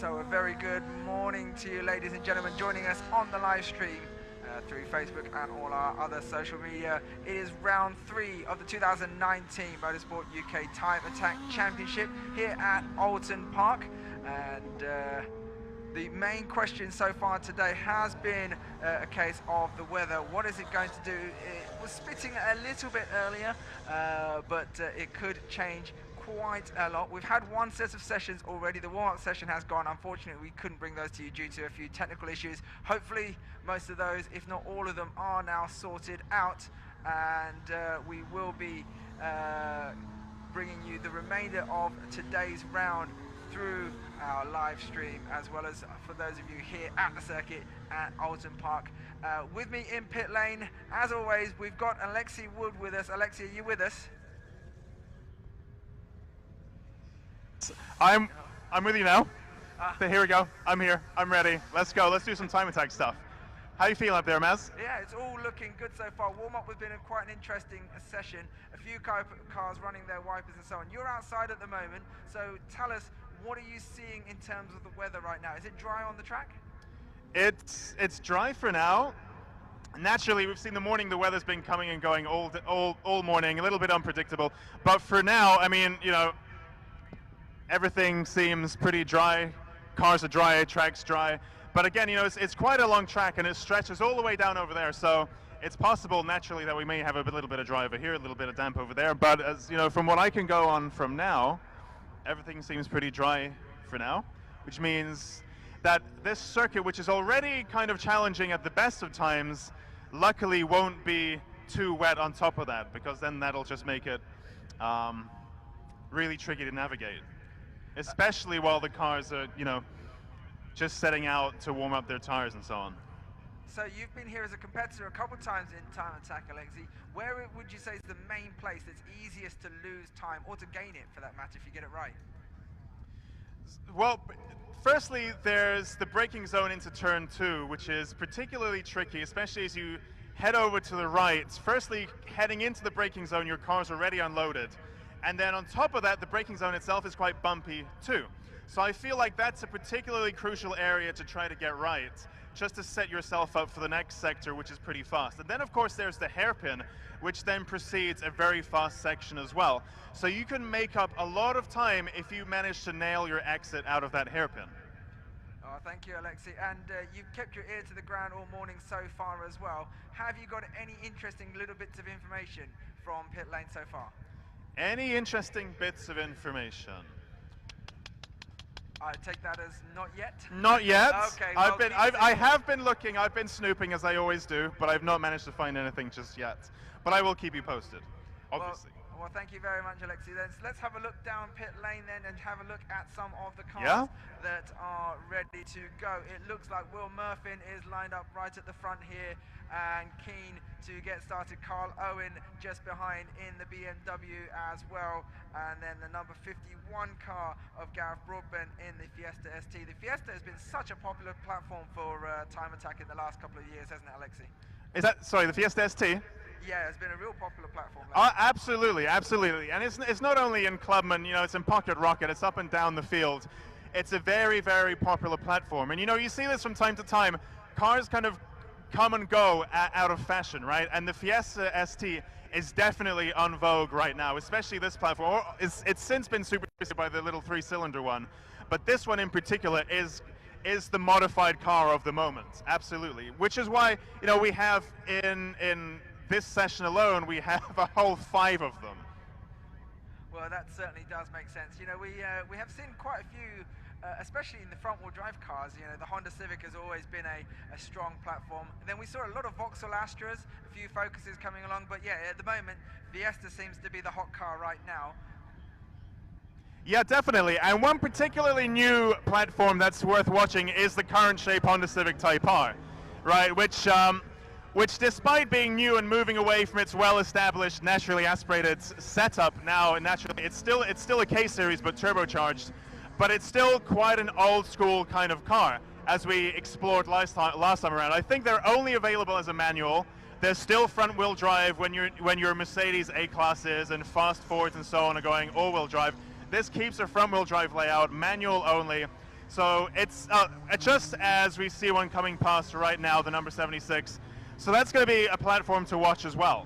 So a very good morning to you, ladies and gentlemen, joining us on the live stream through Facebook and all our other social media. It is round 3 of the 2019 Motorsport UK Time Attack Championship here at Oulton Park, and the main question so far today has been a case of the weather. What is it going to do? It was spitting a little bit earlier, but it could change quite a lot. We've had one set of sessions already. The warm-up session has gone. Unfortunately, we couldn't bring those to you due to a few technical issues. Hopefully, most of those, if not all of them, are now sorted out, and we will be bringing you the remainder of today's round through our live stream, as well as for those of you here at the circuit at Oulton Park. With me in pit lane, as always, we've got Alexi Wood with us. Alexi, are you with us? I'm with you now. So here we go. I'm here. I'm ready. Let's go. Let's do some time attack stuff. How you feel up there, Maz? Yeah, it's all looking good so far. Warm-up has been quite an interesting session. A few cars running their wipers and so on. You're outside at the moment, so tell us, what are you seeing in terms of the weather right now? Is it dry on the track? It's dry for now. Naturally, we've seen the morning, the weather's been coming and going all morning, a little bit unpredictable. But for now, I mean, you know, everything seems pretty dry. Cars are dry, track's dry. But again, you know, it's quite a long track and it stretches all the way down over there. So it's possible naturally that we may have a little bit of dry over here, a little bit of damp over there. But as you know, from what I can go on from now, everything seems pretty dry for now, which means that this circuit, which is already kind of challenging at the best of times, luckily won't be too wet on top of that, because then that'll just make it really tricky to navigate. Especially while the cars are, you know, just setting out to warm up their tires and so on. So you've been here as a competitor a couple of times in Time Attack, Alexi. Where would you say is the main place that's easiest to lose time, or to gain it for that matter, if you get it right? Well, firstly, there's the braking zone into turn 2, which is particularly tricky, especially as you head over to the right. Firstly, heading into the braking zone, your car's already unloaded. And then on top of that, the braking zone itself is quite bumpy too. So I feel like that's a particularly crucial area to try to get right, just to set yourself up for the next sector, which is pretty fast. And then of course there's the hairpin, which then precedes a very fast section as well. So you can make up a lot of time if you manage to nail your exit out of that hairpin. Oh, thank you, Alexi. And you've kept your ear to the ground all morning so far as well. Have you got any interesting little bits of information from pit lane so far? Any interesting bits of information? I take that as not yet. Not yet. Okay. Well, I have been looking. I've been snooping as I always do, but I've not managed to find anything just yet. But I will keep you posted, obviously. Well, thank you very much, Alexi. Let's have a look down pit lane then and have a look at some of the cars that are ready to go. It looks like Will Murphin is lined up right at the front here and keen to get started. Carl Owen just behind in the BMW as well. And then the number 51 car of Gareth Broadbent in the Fiesta ST. The Fiesta has been such a popular platform for Time Attack in the last couple of years, hasn't it, Alexi? Is that, sorry, the Fiesta ST? Yeah, it's been a real popular platform. Absolutely, absolutely. And it's not only in Clubman, you know, it's in Pocket Rocket, it's up and down the field. It's a very, very popular platform. And you know, you see this from time to time. Cars kind of come and go out of fashion, right? And the Fiesta ST is definitely on vogue right now, especially this platform. It's since been superseded by the little 3-cylinder one. But this one in particular is the modified car of the moment, absolutely. Which is why, you know, we have in this session alone, we have a whole 5 of them. Well, that certainly does make sense. You know, we have seen quite a few, especially in the front-wheel drive cars. You know, the Honda Civic has always been a strong platform. And then we saw a lot of Vauxhall Astras, a few Focuses coming along. But yeah, at the moment, Fiesta seems to be the hot car right now. Yeah, definitely. And one particularly new platform that's worth watching is the current shape Honda Civic Type R, right? Which despite being new and moving away from its well-established, naturally aspirated setup now, naturally, it's still a K-Series but turbocharged, but it's still quite an old-school kind of car, as we explored last time around. I think they're only available as a manual. There's still front-wheel drive when your Mercedes A-classes and fast Fords and so on are going all-wheel drive. This keeps a front-wheel drive layout, manual only. So it's just as we see one coming past right now, the number 76. So that's going to be a platform to watch as well.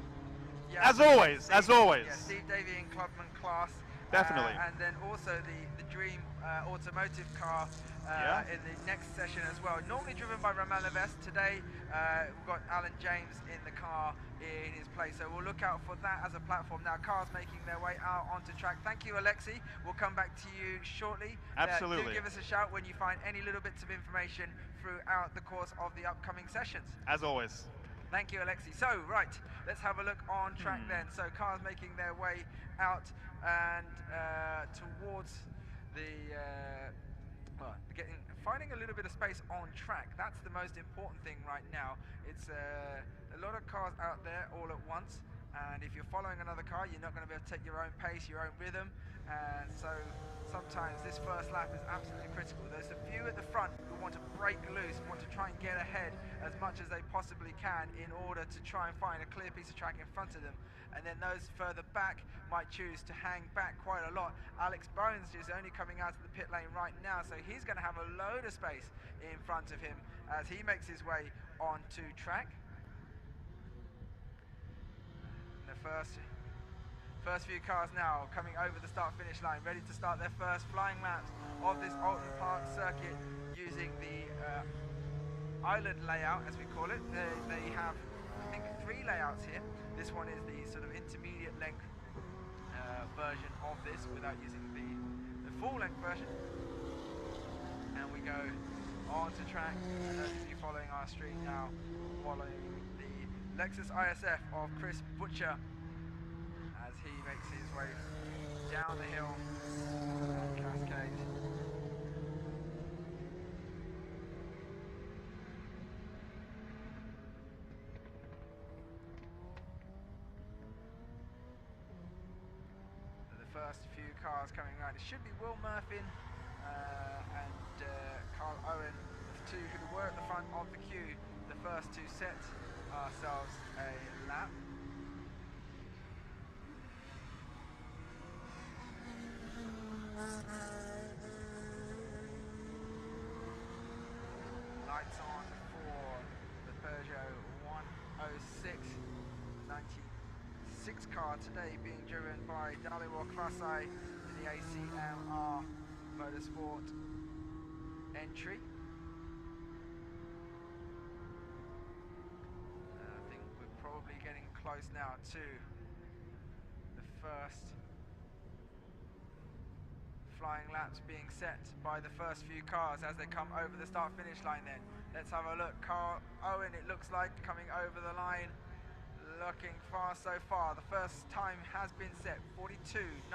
Yeah, As always, Steve, as always. Yeah, Steve Davey in Clubman class. Definitely. And then also the Dream automotive car in the next session as well. Normally driven by Romain Levesque. Today we've got Alan James in the car in his place. So we'll look out for that as a platform. Now cars making their way out onto track. Thank you, Alexi. We'll come back to you shortly. Absolutely. Do give us a shout when you find any little bits of information throughout the course of the upcoming sessions. As always. Thank you, Alexi. So, right, let's have a look on track then. So, cars making their way out and towards the, finding a little bit of space on track. That's the most important thing right now. It's a lot of cars out there all at once. And if you're following another car, you're not going to be able to take your own pace, your own rhythm. And so sometimes this first lap is absolutely critical. There's a few at the front who want to break loose, want to try and get ahead as much as they possibly can in order to try and find a clear piece of track in front of them. And then those further back might choose to hang back quite a lot. Alex Bones is only coming out of the pit lane right now, so he's going to have a load of space in front of him as he makes his way onto track. The first few cars now coming over the start-finish line, ready to start their first flying laps of this Oulton Park circuit using the island layout, as we call it. They have, I think, 3 layouts here. This one is the sort of intermediate length version of this without using the full length version. And we go on to track, and those of you following our stream now, following the Lexus ISF of Chris Butcher as he makes his way down the hill and cascade. So the first few cars coming around, it should be Will Murphy and Carl Owen, the 2 who were at the front of the queue, the first to set ourselves a lap. Lights on for the Peugeot 106 96 car today, being driven by Daliwa Krasai in the ACMR Motorsport entry. I think we're probably getting close now to the first flying laps being set by the first few cars as they come over the start-finish line then. Let's have a look. Carl Owen, it looks like, coming over the line, looking fast so far. The first time has been set, 42.960.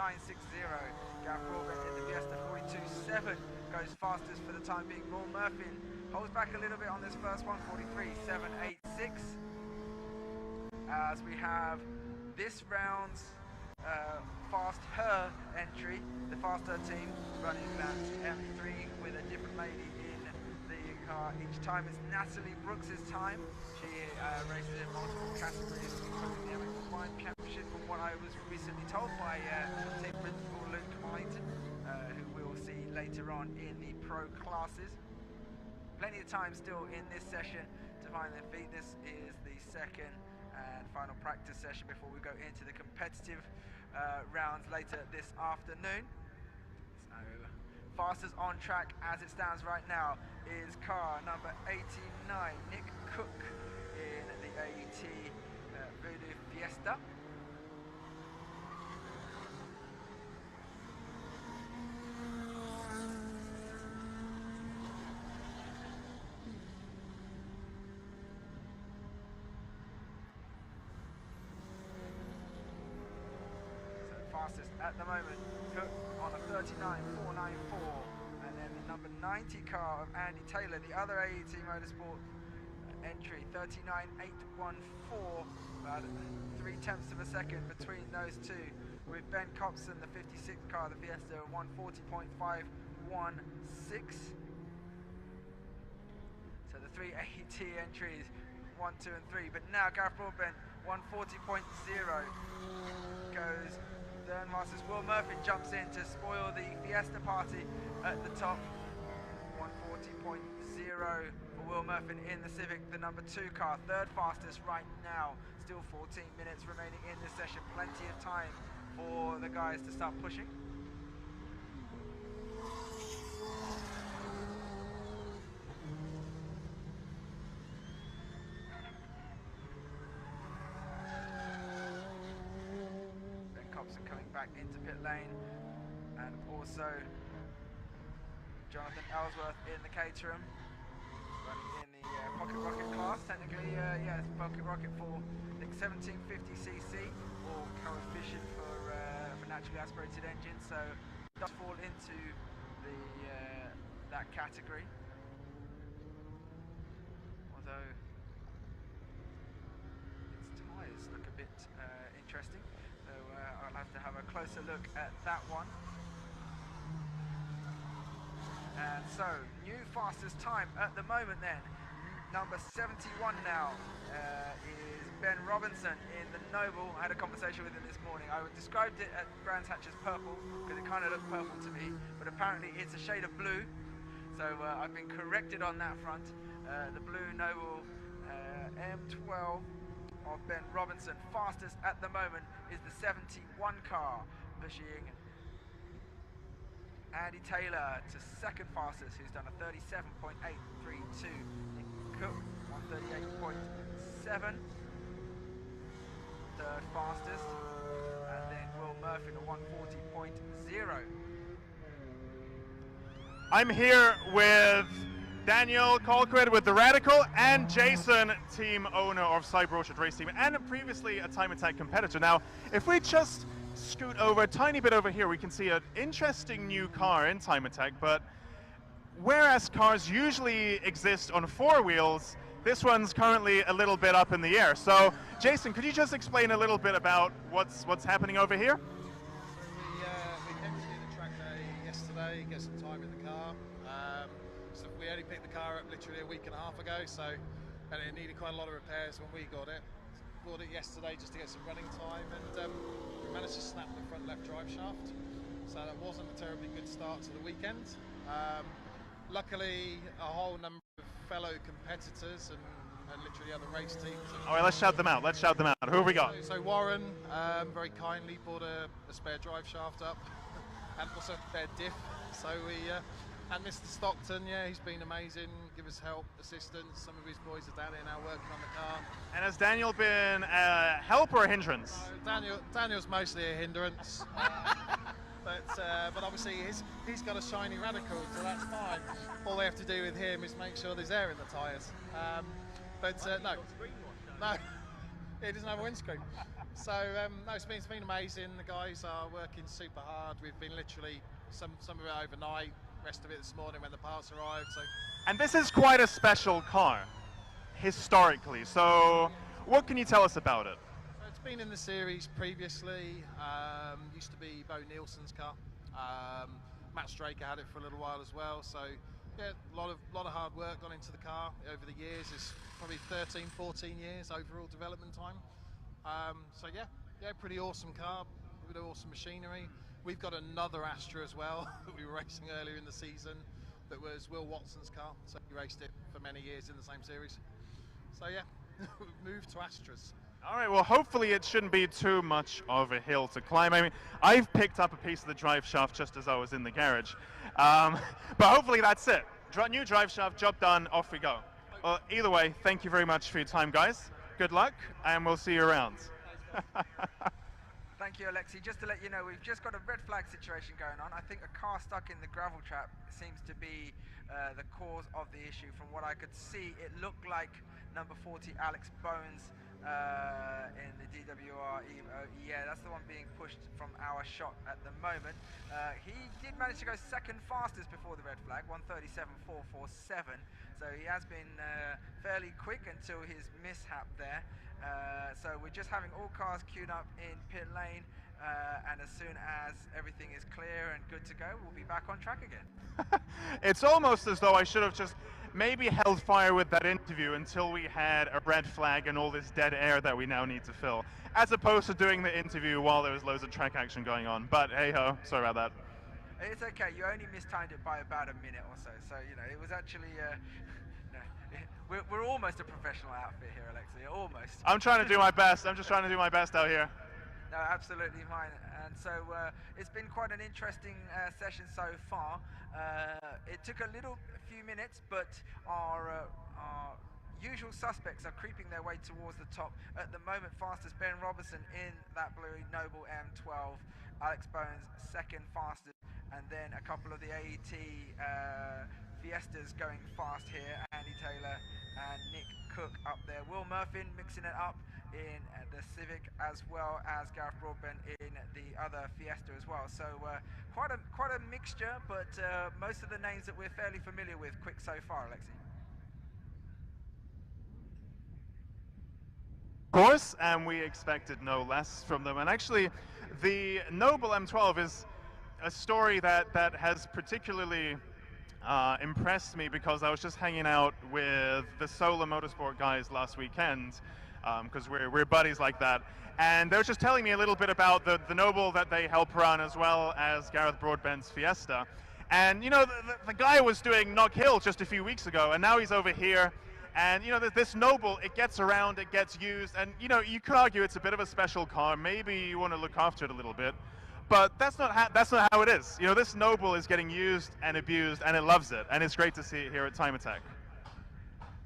Gav Corbin in the Fiesta, 42.7, goes fastest for the time being. Will Murphy holds back a little bit on this first one, 43.786. As we have this round's Fast Her entry, the Fast Her team running that M3 with a different lady in the car each time. It's Natalie Brooks's time. She races in multiple categories, including the M1 Championship, from what I was recently told by team principal Luke Oulton, who we'll see later on in the pro classes. Plenty of time still in this session to find their feet. This is the second and final practice session before we go into the competitive rounds later this afternoon. So fastest on track as it stands right now is car number 89, Nick Cook in the AET Voodoo Fiesta. Fastest at the moment, Cook on a 39.494, and then the number 90 car of Andy Taylor, the other AET Motorsport entry, 39.814, about 0.3 of a second between those two, with Ben Copson, the 56 car, the Fiesta, 140.516. So the 3 AET entries, 1, 2 and 3, but now Gareth Broadbent, 140.0 goes Masters. Will Murphy jumps in to spoil the Fiesta party at the top for Will Murphy in the Civic, the number 2 car, third fastest right now. Still 14 minutes remaining in this session, plenty of time for the guys to start pushing. Ben Cobson coming back into pit lane, and also Jonathan Ellsworth in the Caterham, running in the Pocket Rocket class. Technically, yes, Pocket Rocket for I think 1750cc, or coefficient for naturally aspirated engines, so it does fall into the that category. Although its tyres look a bit interesting, so I'll have to have a closer look at that one. And so, new fastest time at the moment then, number 71 now, is Ben Robinson in the Noble. I had a conversation with him this morning. I described it at Brands Hatch as purple, because it kind of looked purple to me, but apparently it's a shade of blue, so I've been corrected on that front. The blue Noble M12 of Ben Robinson. Fastest at the moment is the 71 car, pushing Andy Taylor to second fastest, who's done a 37.832. Nick Cook, 138.7. Third fastest. And then Will Murphy to 140.0. I'm here with Daniel Colquitt with the Radical, and Jason, team owner of Cyber Orchard Race Team, and previously a Time Attack competitor. Now, if we just scoot over a tiny bit over here, we can see an interesting new car in Time Attack, but whereas cars usually exist on 4 wheels, this one's currently a little bit up in the air. So, Jason, could you just explain a little bit about what's happening over here? We came to do the track day yesterday, get some time in the car. So we only picked the car up literally a week and a half ago, and it needed quite a lot of repairs when we got it. Bought it yesterday just to get some running time, and we managed to snap the front left drive shaft, so that wasn't a terribly good start to the weekend. Luckily, a whole number of fellow competitors and literally other race teams. All right, let's shout them out. Who have we got? So Warren very kindly bought a spare drive shaft up, and also a spare diff. So and Mr. Stockton, yeah, he's been amazing, give us help, assistance. Some of his boys are down here now working on the car. And has Daniel been a help or a hindrance? Daniel's mostly a hindrance, but obviously he's got a shiny Radical, so that's fine. All they have to do with him is make sure there's air in the tyres. No, he doesn't have a windscreen. So no, it's been amazing. The guys are working super hard. We've been literally some of it overnight, rest of it this morning when the parts arrived. So. And this is quite a special car, historically. So what can you tell us about it? So it's been in the series previously. Used to be Bo Nielsen's car. Matt Straker had it for a little while as well. So yeah, a lot of hard work gone into the car over the years. It's probably 13, 14 years overall development time. So yeah, pretty awesome car, with awesome machinery. We've got another Astra as well that we were racing earlier in the season. That was Will Watson's car, so he raced it for many years in the same series. So yeah, we've moved to Astras. All right, well, hopefully it shouldn't be too much of a hill to climb. I mean, I've picked up a piece of the drive shaft just as I was in the garage. But hopefully that's it. New drive shaft, job done, off we go. Well, either way, thank you very much for your time, guys. Good luck, and we'll see you around. Thank you, Alexi. Just to let you know, we've just got a red flag situation going on. I think a car stuck in the gravel trap seems to be the cause of the issue. From what I could see, it looked like number 40, Alex Bones, in the DWR. Yeah, that's the one being pushed from our shot at the moment. He did manage to go second fastest before the red flag, 137.447. So he has been fairly quick until his mishap there. So we're just having all cars queued up in pit lane, and as soon as everything is clear and good to go, we'll be back on track again. It's almost as though I should have just maybe held fire with that interview until we had a red flag and all this dead air that we now need to fill, as opposed to doing the interview while there was loads of track action going on. But hey ho, sorry about that. It's okay. You only mistimed it by about a minute or so. So you know, it was actually. No, we're almost a professional outfit here, Alexi. Almost. I'm trying to do my best. I'm just trying to do my best out here. No, absolutely fine. And so it's been quite an interesting session so far. It took a few minutes, but our usual suspects are creeping their way towards the top. At the moment, fastest Ben Robertson in that blue Noble M12. Alex Bones second fastest, and then a couple of the AET Fiestas going fast here. Andy Taylor and Nick Cook up there. Will Murphin mixing it up in the Civic, as well as Gareth Broadbent in the other Fiesta as well. So quite a mixture, but most of the names that we're fairly familiar with quick so far, Alexi. Of course, and we expected no less from them. And actually, the Noble M12 is a story that has particularly impressed me, because I was just hanging out with the Solarmotorsport guys last weekend, because we're buddies like that, and they were just telling me a little bit about the Noble that they help run, as well as Gareth Broadbent's Fiesta. And you know, the guy was doing Knock Hill just a few weeks ago, and now he's over here. And you know, this Noble, it gets around, it gets used, and you know, you could argue it's a bit of a special car. Maybe you want to look after it a little bit, but that's not how it is. You know, this Noble is getting used and abused, and it loves it, and it's great to see it here at TimeAttack.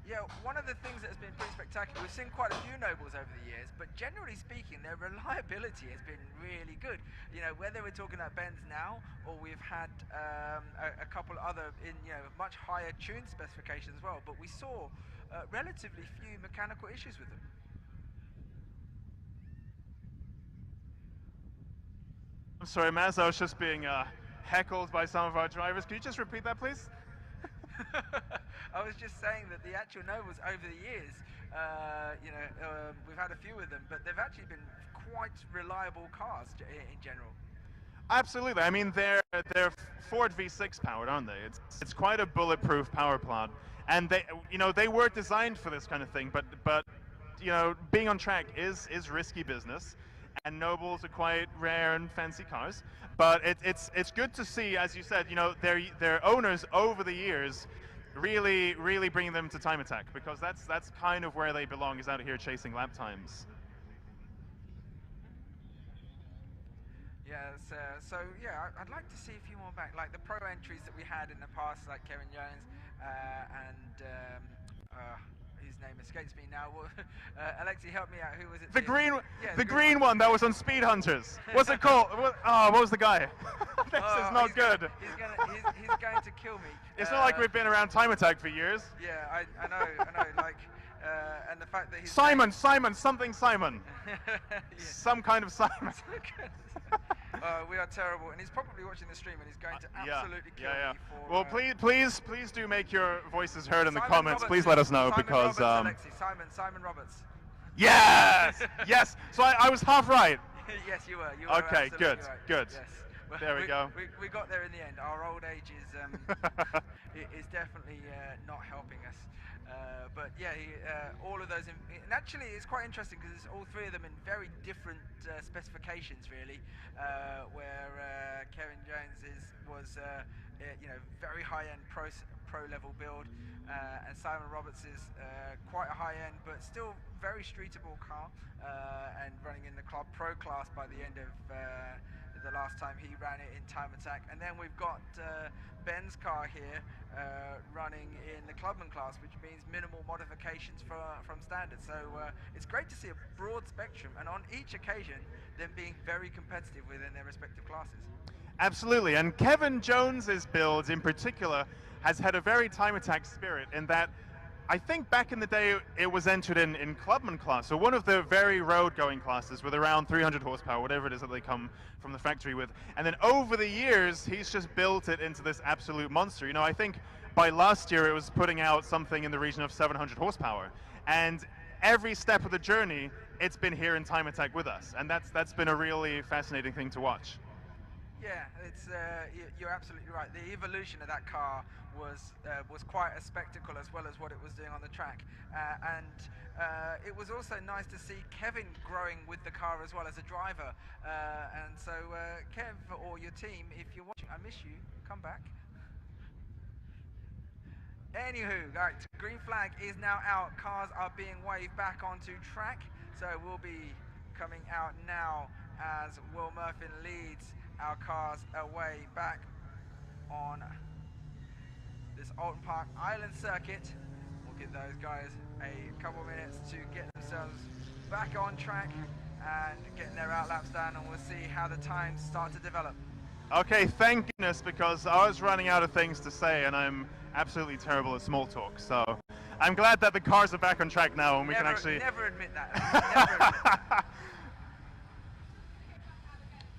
Yeah, one of the things that has been pretty spectacular, we've seen quite a few Nobles over the years, but generally speaking, their reliability has been really good. You know, whether we're talking about Benz now, or we've had a couple other in, you know, much higher tune specifications as well, but we saw relatively few mechanical issues with them. I'm sorry, Maz, I was just being heckled by some of our drivers. Could you just repeat that, please? I was just saying that the actual Nobles over the years, you know, we've had a few of them, but they've actually been quite reliable cars in general. Absolutely. I mean, they're Ford V6 powered, aren't they? It's quite a bulletproof power plant, and they were designed for this kind of thing. But you know, being on track is risky business, and Nobles are quite rare and fancy cars. But it's good to see, as you said, you know, their owners over the years really bringing them to TimeAttack, because that's kind of where they belong, is out here chasing lap times. Yes, so yeah, I'd like to see a few more back, like the pro entries that we had in the past, like Kevin Jones and his name escapes me now. Alexi, help me out. Who was it? The green one that was on Speed Hunters. What's it called? What was the guy? This is not good. He's going to kill me. It's not like we've been around TimeAttack for years. Yeah, I know. Like, and the fact that he's Simon, something Simon. Yeah. Some kind of Simon. We are terrible, and he's probably watching the stream, and he's going to absolutely kill me for... Well, please do make your voices heard in the comments. Roberts, Please let us know, because Roberts, Alexi, Simon Roberts. Yes, yes. So I was half right. Yes, you were. Okay, good, right. good. Yes. There we go. We got there in the end. Our old age is definitely not helping us. But yeah, all of those, and actually it's quite interesting because it's all three of them in very different specifications, really. Where Kevin Jones was you know, very high-end pro level build, and Simon Roberts is quite a high-end but still very streetable car, and running in the club pro class by the end of the last time he ran it in TimeAttack. And then we've got Ben's car here running in the clubman class, which means minimal modifications from standard. So it's great to see a broad spectrum, and on each occasion them being very competitive within their respective classes. Absolutely, and Kevin Jones's build in particular has had a very TimeAttack spirit, in that I think back in the day it was entered in clubman class, so one of the very road-going classes with around 300 horsepower, whatever it is that they come from the factory with. And then over the years, he's just built it into this absolute monster. You know, I think by last year it was putting out something in the region of 700 horsepower. And every step of the journey, it's been here in TimeAttack with us. And that's been a really fascinating thing to watch. Yeah, it's you're absolutely right. The evolution of that car was quite a spectacle, as well as what it was doing on the track. And it was also nice to see Kevin growing with the car as well as a driver. And so, Kev, or your team, if you're watching, I miss you. Come back. Anywho, right, green flag is now out. Cars are being waved back onto track. So we'll be coming out now as Will Murphy leads our cars away back on this Oulton Park Island circuit. We'll give those guys a couple of minutes to get themselves back on track and getting their out laps done, and we'll see how the times start to develop. Okay, thank goodness, because I was running out of things to say and I'm absolutely terrible at small talk. So I'm glad that the cars are back on track now and we can actually... Never admit that. Never admit that.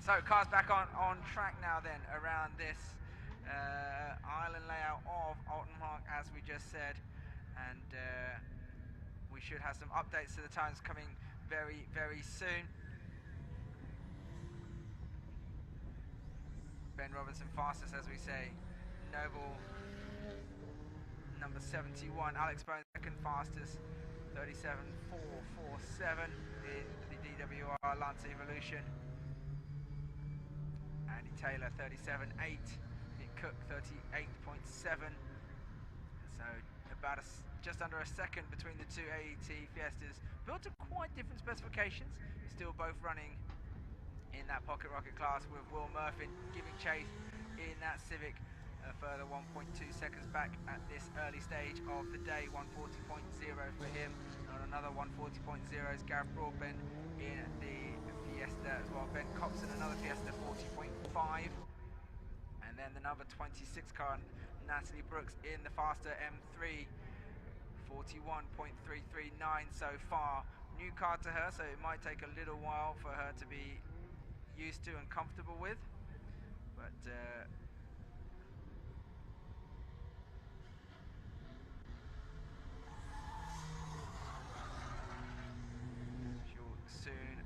So cars back on track now then around this island layout of Oulton Park, as we just said, and we should have some updates to the times coming very, very soon. Ben Robinson fastest, as we say. Noble number 71. Alex Bones second fastest, 37.447 in the DWR Lance Evolution. Andy Taylor 37.8. Nick Cook 38.7. So about just under a second between the two AET Fiestas. Built to quite different specifications. Still both running in that pocket rocket class, with Will Murphy giving chase in that Civic a further 1.2 seconds back at this early stage of the day. 140.0 for him, and another 140.0 is Gareth Broadbent in the Fiesta as well. Ben Copson another Fiesta 40.5, and then the number 26 car Natalie Brooks in the faster M3 41.339 so far. New car to her, so it might take a little while for her to be used to and comfortable with, but she'll soon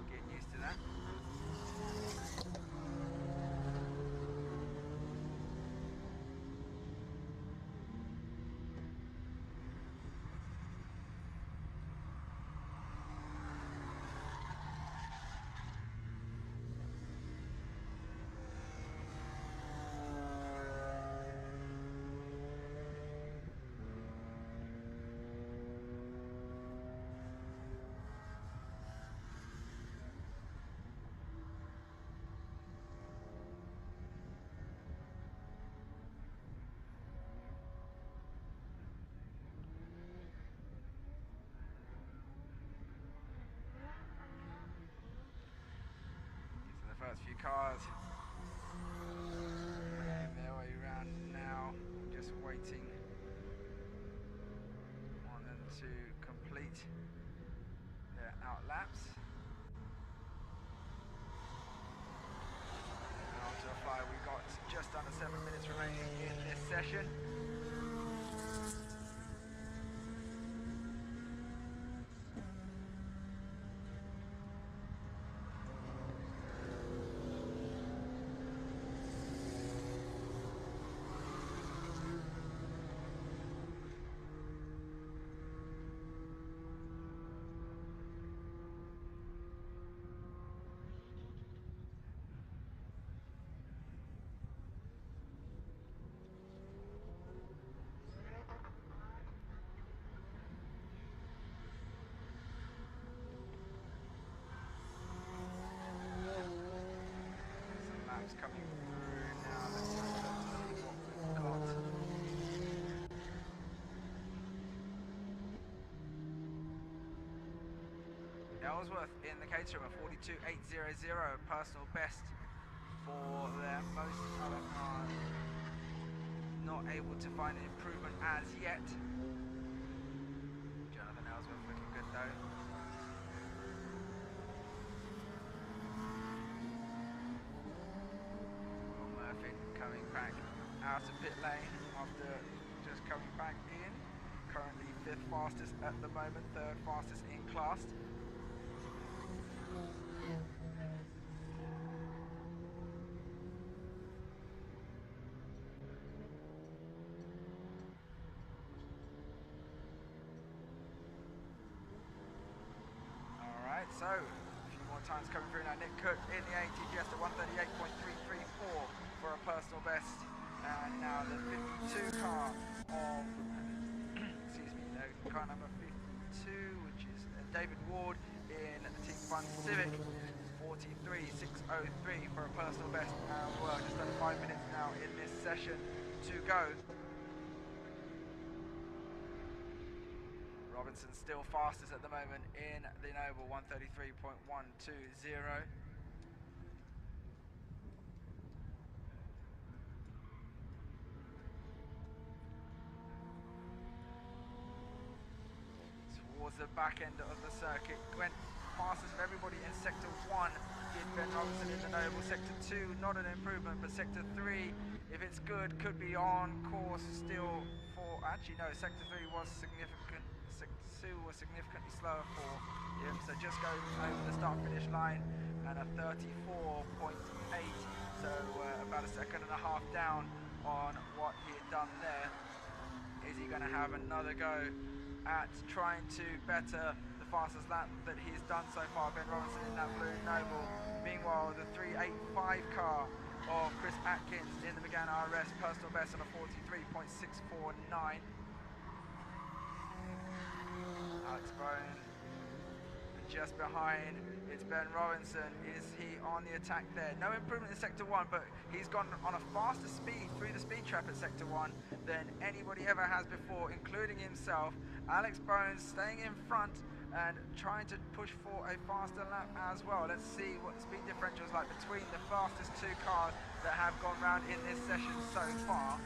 get used to that. First few cars making their way around now, just waiting on them to complete their out laps. And onto a fly, we've got just under 7 minutes remaining in this session. Coming through now. Let's have a look to see what we've got. Ellsworth in the caterer, 42.800, personal best for them. Most other cars not able to find an improvement as yet. Jonathan Ellsworth looking good though. Coming back out of pit lane after just coming back in. Currently 5th fastest at the moment, 3rd fastest in class. So, a few more times coming through now. Nick Cook in the ATGS at 138.334 for a personal best. And now the 52 car of, excuse me, no, car number 52, which is David Ward in the Team Fun Civic. 43.603 for a personal best as well. Just under 5 minutes now in this session to go. Robinson's still fastest at the moment in the Noble, 133.120. Towards the back end of the circuit, went fastest of everybody in Sector 1 did Ben Robinson in the Noble. Sector 2, not an improvement, but Sector 3, if it's good, could be on course still for, actually no, Sector 3 was significant, Sector 2 was significantly slower for him, so just goes over the start finish line and a 34.8, so about a second and a half down on what he had done there. Is he going to have another go at trying to better the fastest lap that he's done so far, Ben Robinson in that blue Noble? Meanwhile, the 385 car of Chris Atkins in the Megane RS, personal best on a 43.649. Alex Bone just behind, it's Ben Robinson. Is he on the attack there? No improvement in Sector 1, but he's gone on a faster speed through the speed trap at Sector 1 than anybody ever has before, including himself. Alex Bones staying in front and trying to push for a faster lap as well. Let's see what the speed differential is like between the fastest two cars that have gone round in this session so far.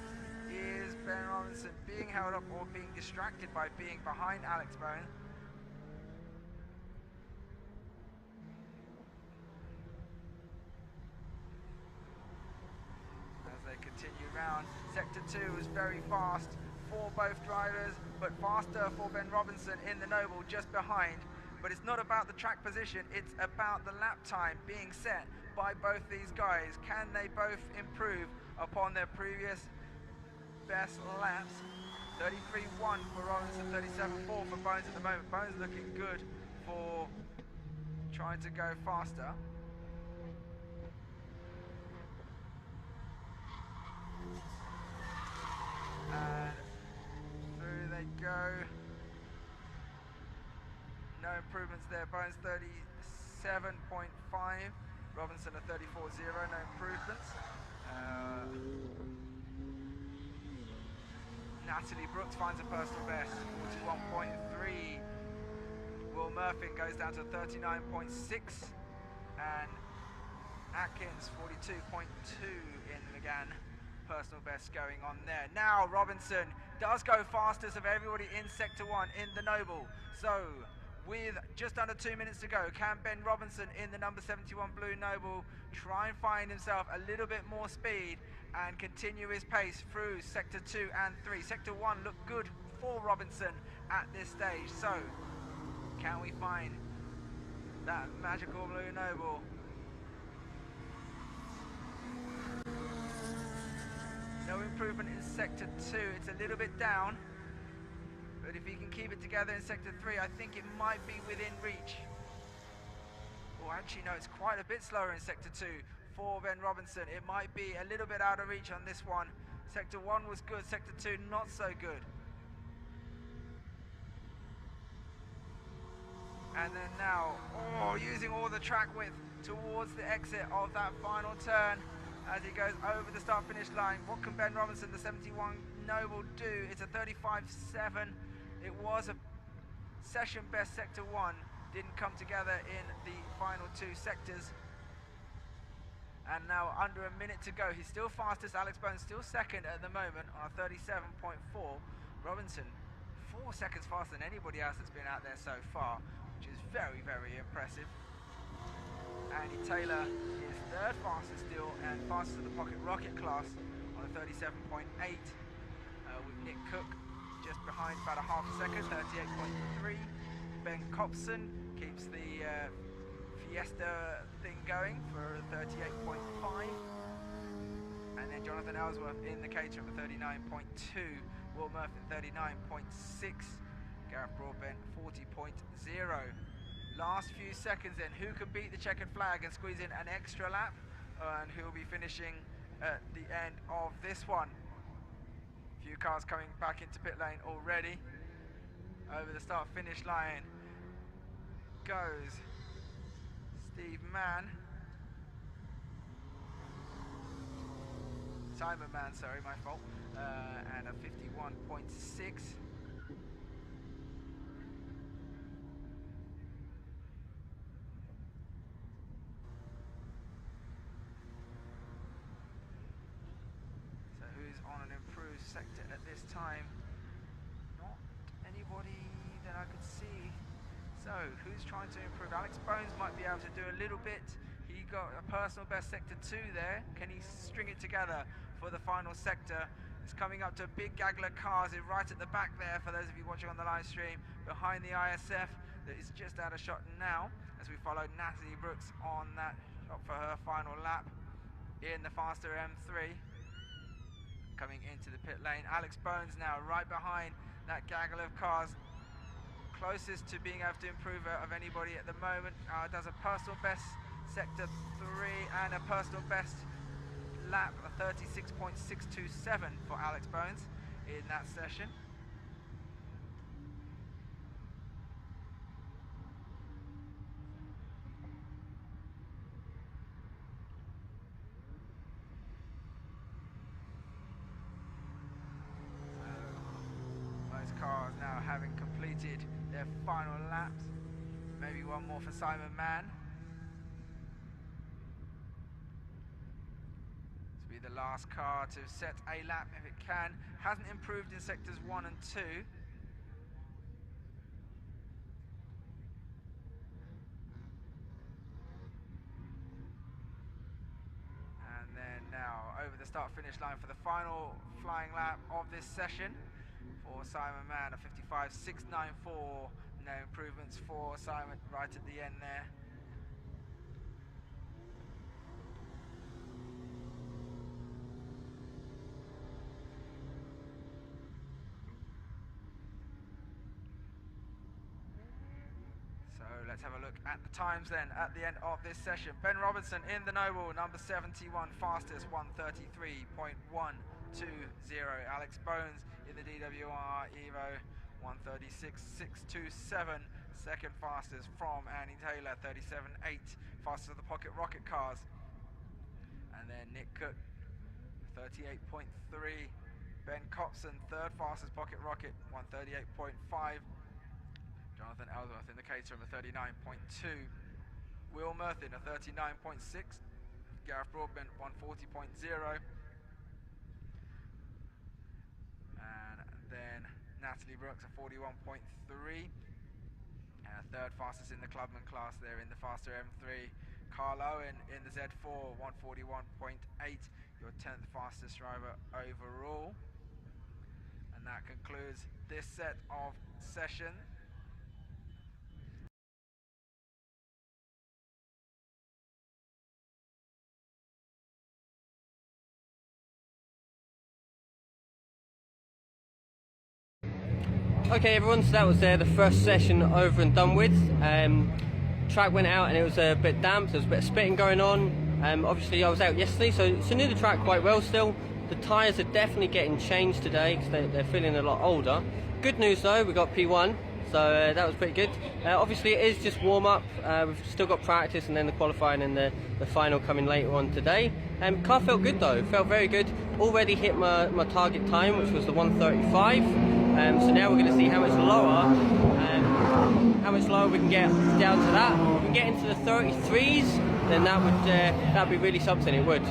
Is Ben Robinson being held up or being distracted by being behind Alex Bones? As they continue round, Sector 2 is very fast for both drivers, but faster for Ben Robinson in the Noble just behind. But it's not about the track position, it's about the lap time being set by both these guys. Can they both improve upon their previous best laps? 33.1 for Robinson, 37.4 for Bones at the moment. Bones looking good for trying to go faster. And through they go. No improvements there. Bones 37.5. Robinson a 34.0. No improvements. Natalie Brooks finds a personal best, 41.3. Will Murphy goes down to 39.6. And Atkins 42.2 in the Megane. Personal best going on there. Now Robinson does go fastest of everybody in Sector 1 in the Noble. So with just under 2 minutes to go, can Ben Robinson in the number 71 blue Noble try and find himself a little bit more speed and continue his pace through Sector 2 and 3? Sector 1 looked good for Robinson at this stage. So can we find that magical blue Noble? No improvement in Sector 2, it's a little bit down. But if he can keep it together in Sector 3, I think it might be within reach. Oh, actually, no, it's quite a bit slower in Sector 2 for Ben Robinson. It might be a little bit out of reach on this one. Sector 1 was good, Sector 2 not so good. And then now, using all the track width towards the exit of that final turn as he goes over the start-finish line. What can Ben Robinson, the 71 Noble, do? It's a 35.7. It was a session best Sector 1. Didn't come together in the final two sectors. And now under a minute to go. He's still fastest. Alex Bones still second at the moment on a 37.4. Robinson 4 seconds faster than anybody else that's been out there so far, which is very, very impressive. Andy Taylor is third fastest still and fastest of the pocket rocket class on a 37.8, with Nick Cook just behind about a half a second, 38.3. Ben Copson keeps the Fiesta thing going for 38.5. And then Jonathan Ellsworth in the cater for 39.2. Will Murphy 39.6. Gareth Broadbent 40.0. Last few seconds then, who can beat the checkered flag and squeeze in an extra lap? And who will be finishing at the end of this one? Few cars coming back into pit lane already. Over the start finish line goes Steve Mann. Simon Mann, sorry, my fault. And a 51.6. So who's on an improved sector at this time? Not anybody that I could see. So who's trying to improve? Alex Bones might be able to do a little bit. He got a personal best sector 2 there. Can he string it together for the final sector? It's coming up to a big gaggle of cars right at the back there, for those of you watching on the live stream, behind the ISF that is just out of shot now, as we follow Natalie Brooks on that shot for her final lap in the faster M3. Coming into the pit lane, Alex Bones now right behind that gaggle of cars, closest to being able to improve of anybody at the moment. Does a personal best sector 3 and a personal best lap, a 36.627 for Alex Bones in that session. Those cars now having completed their final laps. Maybe one more for Simon Mann. Be the last car to set a lap if it can. Hasn't improved in sectors 1 and 2. And then now over the start finish line for the final flying lap of this session for Simon Mann, a 55.694. No improvements for Simon right at the end there. Let's have a look at the times then at the end of this session. Ben Robinson in the Noble, number 71, fastest, 133.120. Alex Bones in the DWR Evo, 136.627. Second fastest from Annie Taylor, 37.8. Fastest of the pocket rocket cars. And then Nick Cook, 38.3. Ben Copson, third fastest pocket rocket, 138.5. Jonathan Ellsworth in the Caterham, a 39.2. Will Murthin, a 39.6. Gareth Broadbent, 140.0. And then Natalie Brooks, a 41.3. Third fastest in the clubman class there in the faster M3. Carl Owen in the Z4, 141.8. Your 10th fastest driver overall. And that concludes this set of sessions. Okay everyone, so that was the first session over and done with. Track went out and it was a bit damp, there was a bit of spitting going on. Obviously I was out yesterday, so knew the track quite well still. The tyres are definitely getting changed today because they're feeling a lot older. Good news though, we got P1, so that was pretty good. Obviously it is just warm up, we've still got practice and then the qualifying and the final coming later on today. Car felt good though, felt very good. Already hit my target time, which was the 135. So now we're going to see how much lower we can get down to that. If we can get into the 33s, then that'd be really something. It would.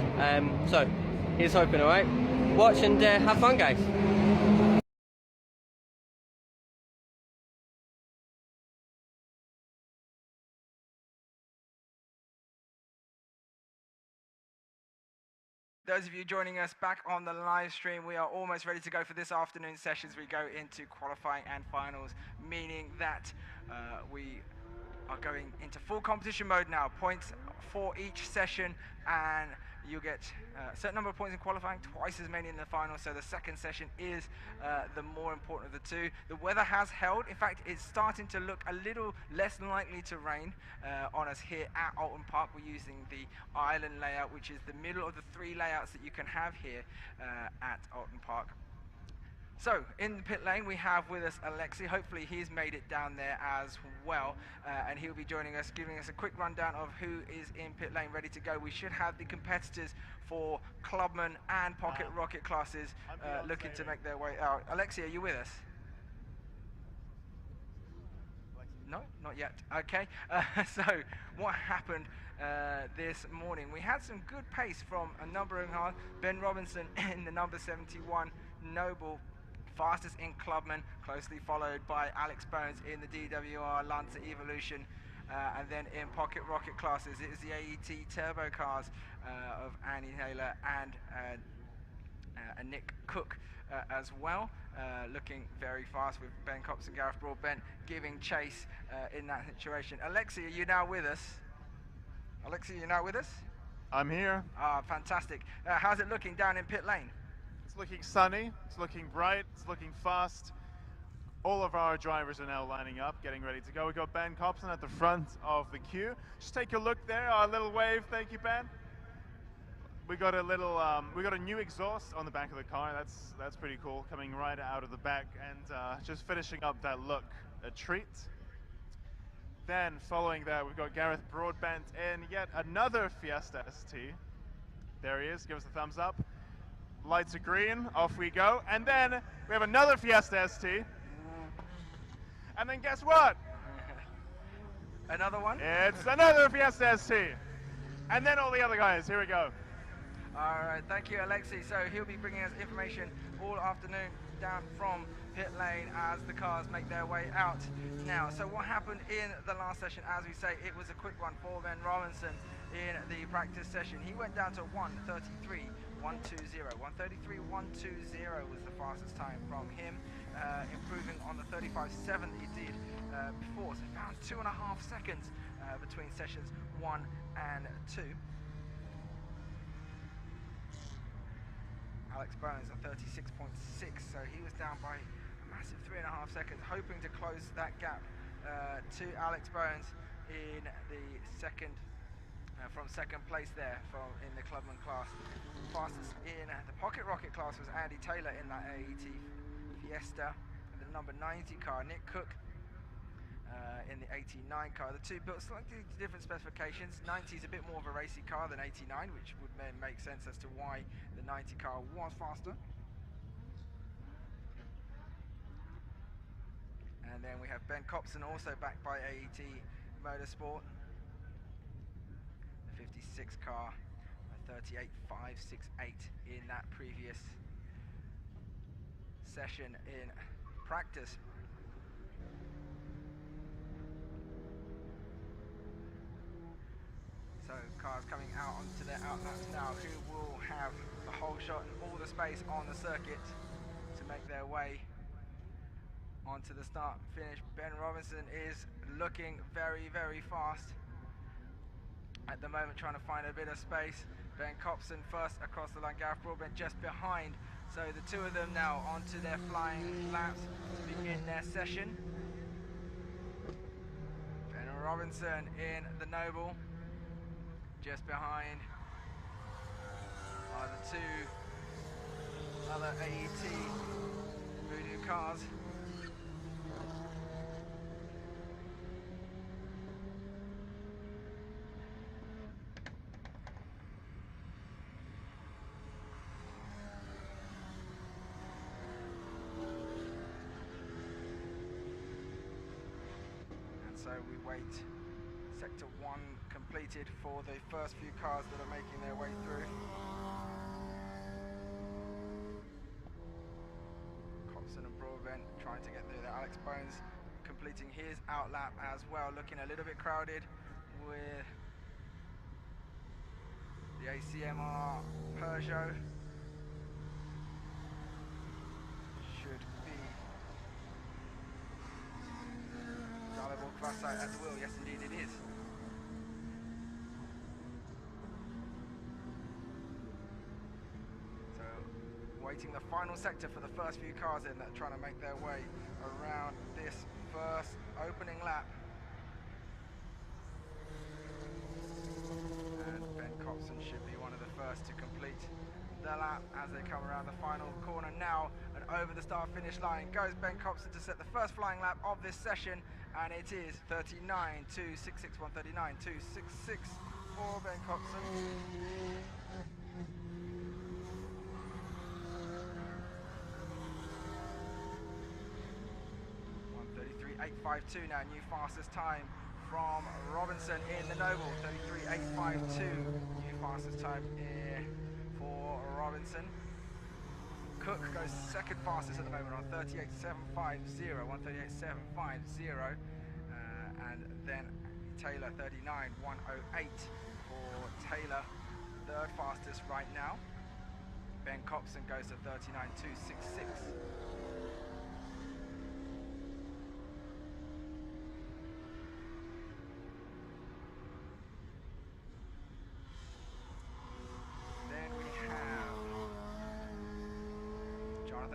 So here's hoping. All right, watch and have fun, guys. Those of you joining us back on the live stream, we are almost ready to go for this afternoon's sessions. We go into qualifying and finals, meaning that we are going into full competition mode now. Points for each session, and you'll get a certain number of points in qualifying, twice as many in the final. So the second session is the more important of the two. The weather has held. In fact, it's starting to look a little less likely to rain on us here at Oulton Park. We're using the island layout, which is the middle of the three layouts that you can have here at Oulton Park. So, in the pit lane, we have with us Alexi. Hopefully he's made it down there as well, and he'll be joining us, giving us a quick rundown of who is in pit lane ready to go. We should have the competitors for Clubman and Pocket Rocket classes looking to make their way out. Alexi, are you with us? No, not yet. Okay, so what happened this morning? We had some good pace from a number of cars. Ben Robinson in the number 71 Noble, fastest in Clubman, closely followed by Alex Bones in the DWR Lancer Evolution. And then in Pocket Rocket classes, it was the AET Turbo cars of Annie Taylor and Nick Cook as well, looking very fast with Ben Copps and Gareth Broadbent giving chase in that situation. Alexi, are you now with us? Alexi, are you now with us? I'm here. Ah, fantastic. How's it looking down in pit lane? It's looking sunny, it's looking bright, it's looking fast. All of our drivers are now lining up, getting ready to go. We've got Ben Copson at the front of the queue. Just take a look there, our little wave. Thank you, Ben. We got a little, we got a new exhaust on the back of the car. That's pretty cool, coming right out of the back, and just finishing up that look, a treat. Then following that, we've got Gareth Broadbent in yet another Fiesta ST. There he is, give us a thumbs up. Lights are green, off we go. And then we have another Fiesta ST. And then guess what? Another one? It's another Fiesta ST. And then all the other guys, here we go. All right, thank you, Alexi. So he'll be bringing us information all afternoon down from pit lane as the cars make their way out now. So what happened in the last session, as we say, it was a quick one for Ben Robinson in the practice session. He went down to 1:33.120. 1:33.120 was the fastest time from him, improving on the 35.7 that he did before. So found 2.5 seconds between sessions 1 and 2. Alex Bones at 36.6, so he was down by a massive 3.5 seconds, hoping to close that gap to Alex Bones in the second, from second place there in the Clubman class. Fastest in the Pocket Rocket class was Andy Taylor in that AET Fiesta, and the number 90 car, Nick Cook, in the 89 car. The two built slightly different specifications. 90 is a bit more of a racy car than 89, which would make sense as to why the 90 car was faster. And then we have Ben Copson, also backed by AET Motorsport. The 56 car, a 38.568 in that previous session in practice. So cars coming out onto their outlaps now, who will have the whole shot and all the space on the circuit to make their way onto the start finish. Ben Robinson is looking very, very fast at the moment, trying to find a bit of space. Ben Copson first across the line, Gareth Broadbent just behind. So the two of them now onto their flying laps to begin their session. Ben Robinson in the Noble. Just behind are the two other AET Voodoo cars. And so we wait. Sector 1 completed for the first few cars that are making their way through. Copson and Broadbent trying to get through there. Alex Bones completing his outlap as well, looking a little bit crowded with the ACMR Peugeot. Should be valuable class site at the wheel. Yes, indeed it is. awaiting the final sector for the first few cars in that are trying to make their way around this first opening lap. And Ben Copson should be one of the first to complete the lap as they come around the final corner now, and over the start finish line goes Ben Copson to set the first flying lap of this session, and it is 39.266, 139.266 for Ben Copson. 133.852 now, new fastest time from Robinson in the Noble. 33.852, new fastest time for Robinson. Cook goes second fastest at the moment on 38.750, 138.750, and then Taylor 39.108 for Taylor, third fastest right now. Ben Copson goes to 39.266.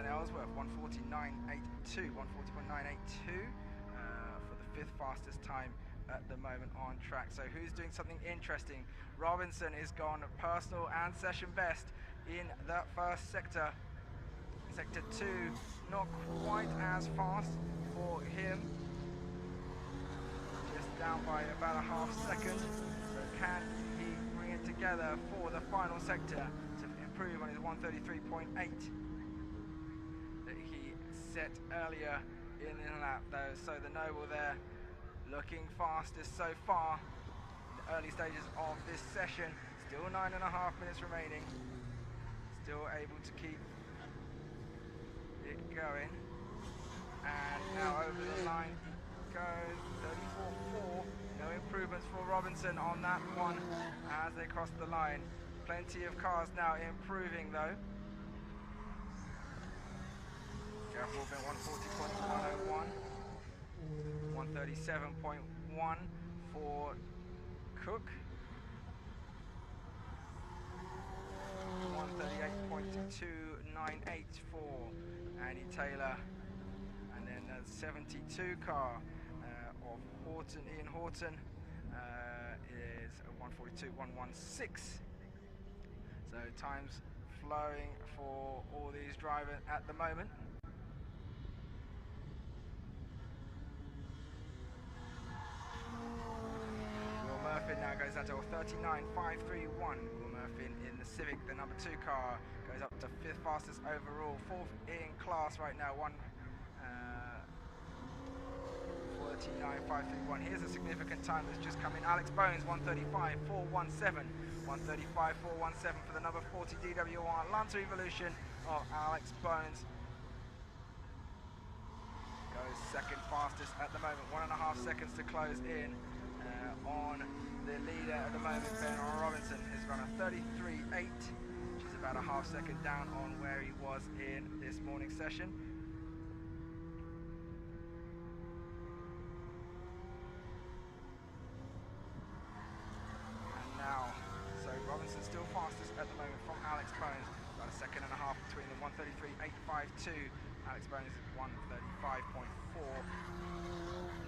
Ellsworth 140.982, 140.982 for the fifth fastest time at the moment on track. So who's doing something interesting? Robinson is gone personal and session best in that first sector. Sector 2 not quite as fast for him, just down by about a half second. So can he bring it together for the final sector to improve on his 133.8 that he set earlier in the lap though? So the Noble there looking fastest so far in the early stages of this session. Still 9.5 minutes remaining, still able to keep it going, and now over the line he goes. 34.4, no improvements for Robinson on that one as they cross the line. Plenty of cars now improving though. Jeff Wilbin 140.101, 137.1 for Cook, 138.298 for Andy Taylor, and then the 72 car of Horton, Ian Horton, is 142.116. So times flowing for all these drivers at the moment. Murphy now goes down to 39.531. Will Murphy in the Civic, the number 2 car, goes up to 5th fastest overall, 4th in class right now. 39.531. Here's a significant time that's just come in. Alex Bones 135.417. 135.417 for the number 40 DWR Lancer Evolution of Alex Bones. Goes second fastest at the moment. 1.5 seconds to close in. On the leader at the moment, Ben Robinson has run a 33.8, which is about a half second down on where he was in this morning's session. And now, so Robinson still fastest at the moment from Alex Bones, about a second and a half between them. 133.852. Alex Bones is 135.4.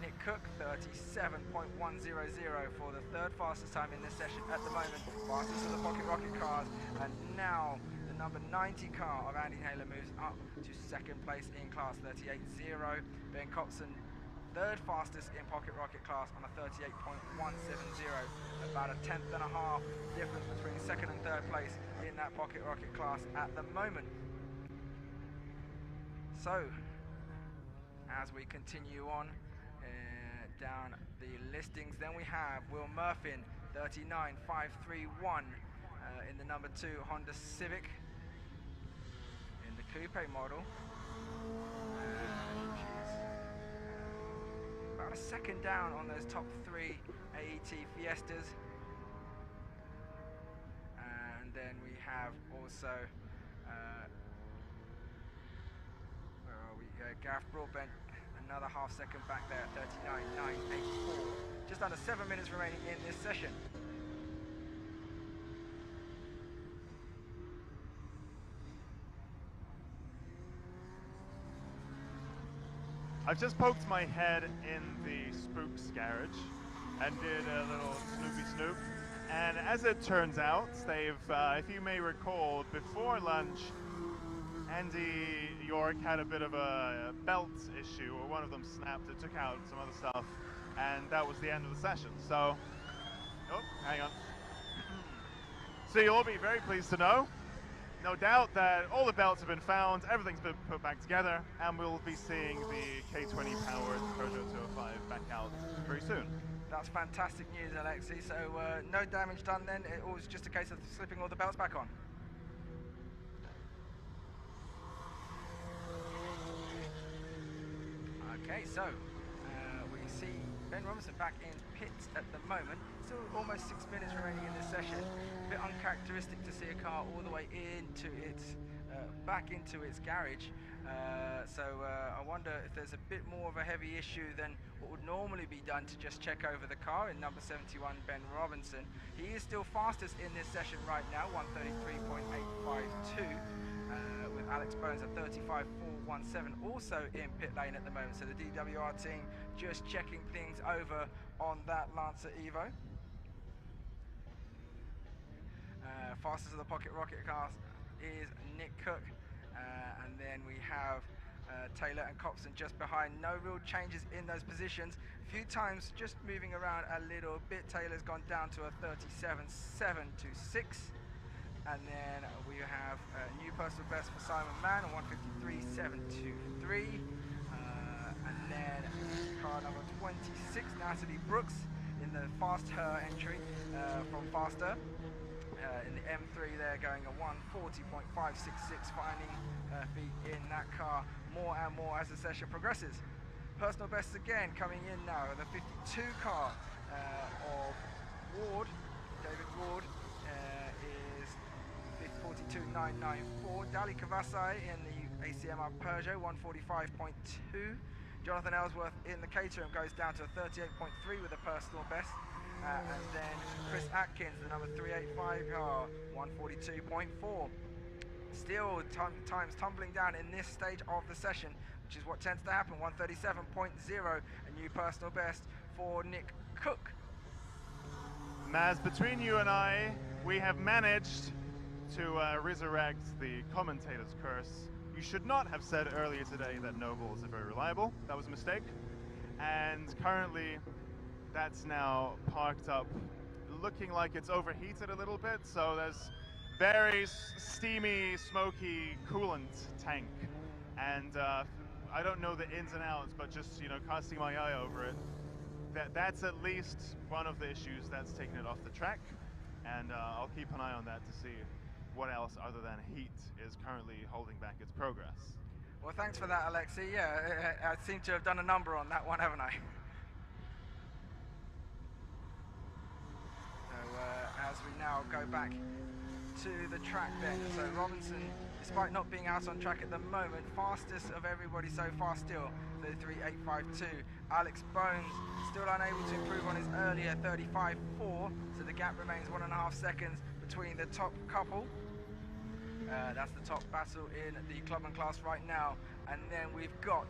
Nick Cook 37.100 for the third fastest time in this session at the moment. Fastest of the Pocket Rocket cars, and now the number 90 car of Andy Taylor moves up to second place in class, 38.0. Ben Copson third fastest in Pocket Rocket class on a 38.170. About a tenth and a half difference between second and third place in that Pocket Rocket class at the moment. So as we continue on down the listings, then we have Will Murphy 39.531 in the number 2 Honda Civic in the coupe model, which is about a second down on those top 3 AET Fiestas. And then we have also Gareth Broadbent, another half second back there, 39.984. Just under 7 minutes remaining in this session. I've just poked my head in the Spooks garage and did a little snoopy snoop. And as it turns out, they've, if you may recall, before lunch, Andy York had a bit of a belt issue, or one of them snapped. It took out some other stuff, and that was the end of the session. So, oh, hang on. So you'll all be very pleased to know, no doubt, that all the belts have been found, everything's been put back together, and we'll be seeing the K20 powered Peugeot 205 back out very soon. That's fantastic news, Alexi. So no damage done then. It was just a case of slipping all the belts back on. Okay, so we see Ben Robinson back in pits at the moment. Still almost 6 minutes remaining in this session. A bit uncharacteristic to see a car all the way into its back into its garage. I wonder if there's a bit more of a heavy issue than what would normally be done to just check over the car in number 71, Ben Robinson. He is still fastest in this session right now, 133.852, with Alex Bones at 35.417, also in pit lane at the moment. So the DWR team just checking things over on that Lancer Evo. Fastest of the pocket rocket cars is Nick Cook, and then we have Taylor and Copson just behind. No real changes in those positions. A few times just moving around a little bit. Taylor's gone down to a 37.726, and then we have a new personal best for Simon Mann, a 153.723, and then car number 26, Natalie Brooks, in the Fast Her entry from Faster. In the M3 there, going a 140.566, finding her feet in that car more and more as the session progresses. Personal bests again coming in now. The 52 car of Ward, David Ward, is 42.994. Dali Kavasai in the ACMR Peugeot, 145.2. Jonathan Ellsworth in the Caterham goes down to a 38.3 with a personal best. And then Chris Atkins, the number 385 car, 142.4. Still times tumbling down in this stage of the session, which is what tends to happen. 137.0, a new personal best for Nick Cook. Maz, between you and I, we have managed to resurrect the commentator's curse. You should not have said earlier today that Nobles are very reliable. That was a mistake. And currently, that's now parked up, looking like it's overheated a little bit. So there's very steamy, smoky coolant tank. And I don't know the ins and outs, but just, you know, casting my eye over it, that's at least one of the issues that's taken it off the track. And I'll keep an eye on that to see what else other than heat is currently holding back its progress. Well, thanks for that, Alexi. Yeah, I seem to have done a number on that one, haven't I? As we now go back to the track then. So Robinson, despite not being out on track at the moment, fastest of everybody so far still, 33.852. Alex Bones still unable to improve on his earlier 35.4, so the gap remains 1.5 seconds between the top couple. That's the top battle in the clubman class right now. And then we've got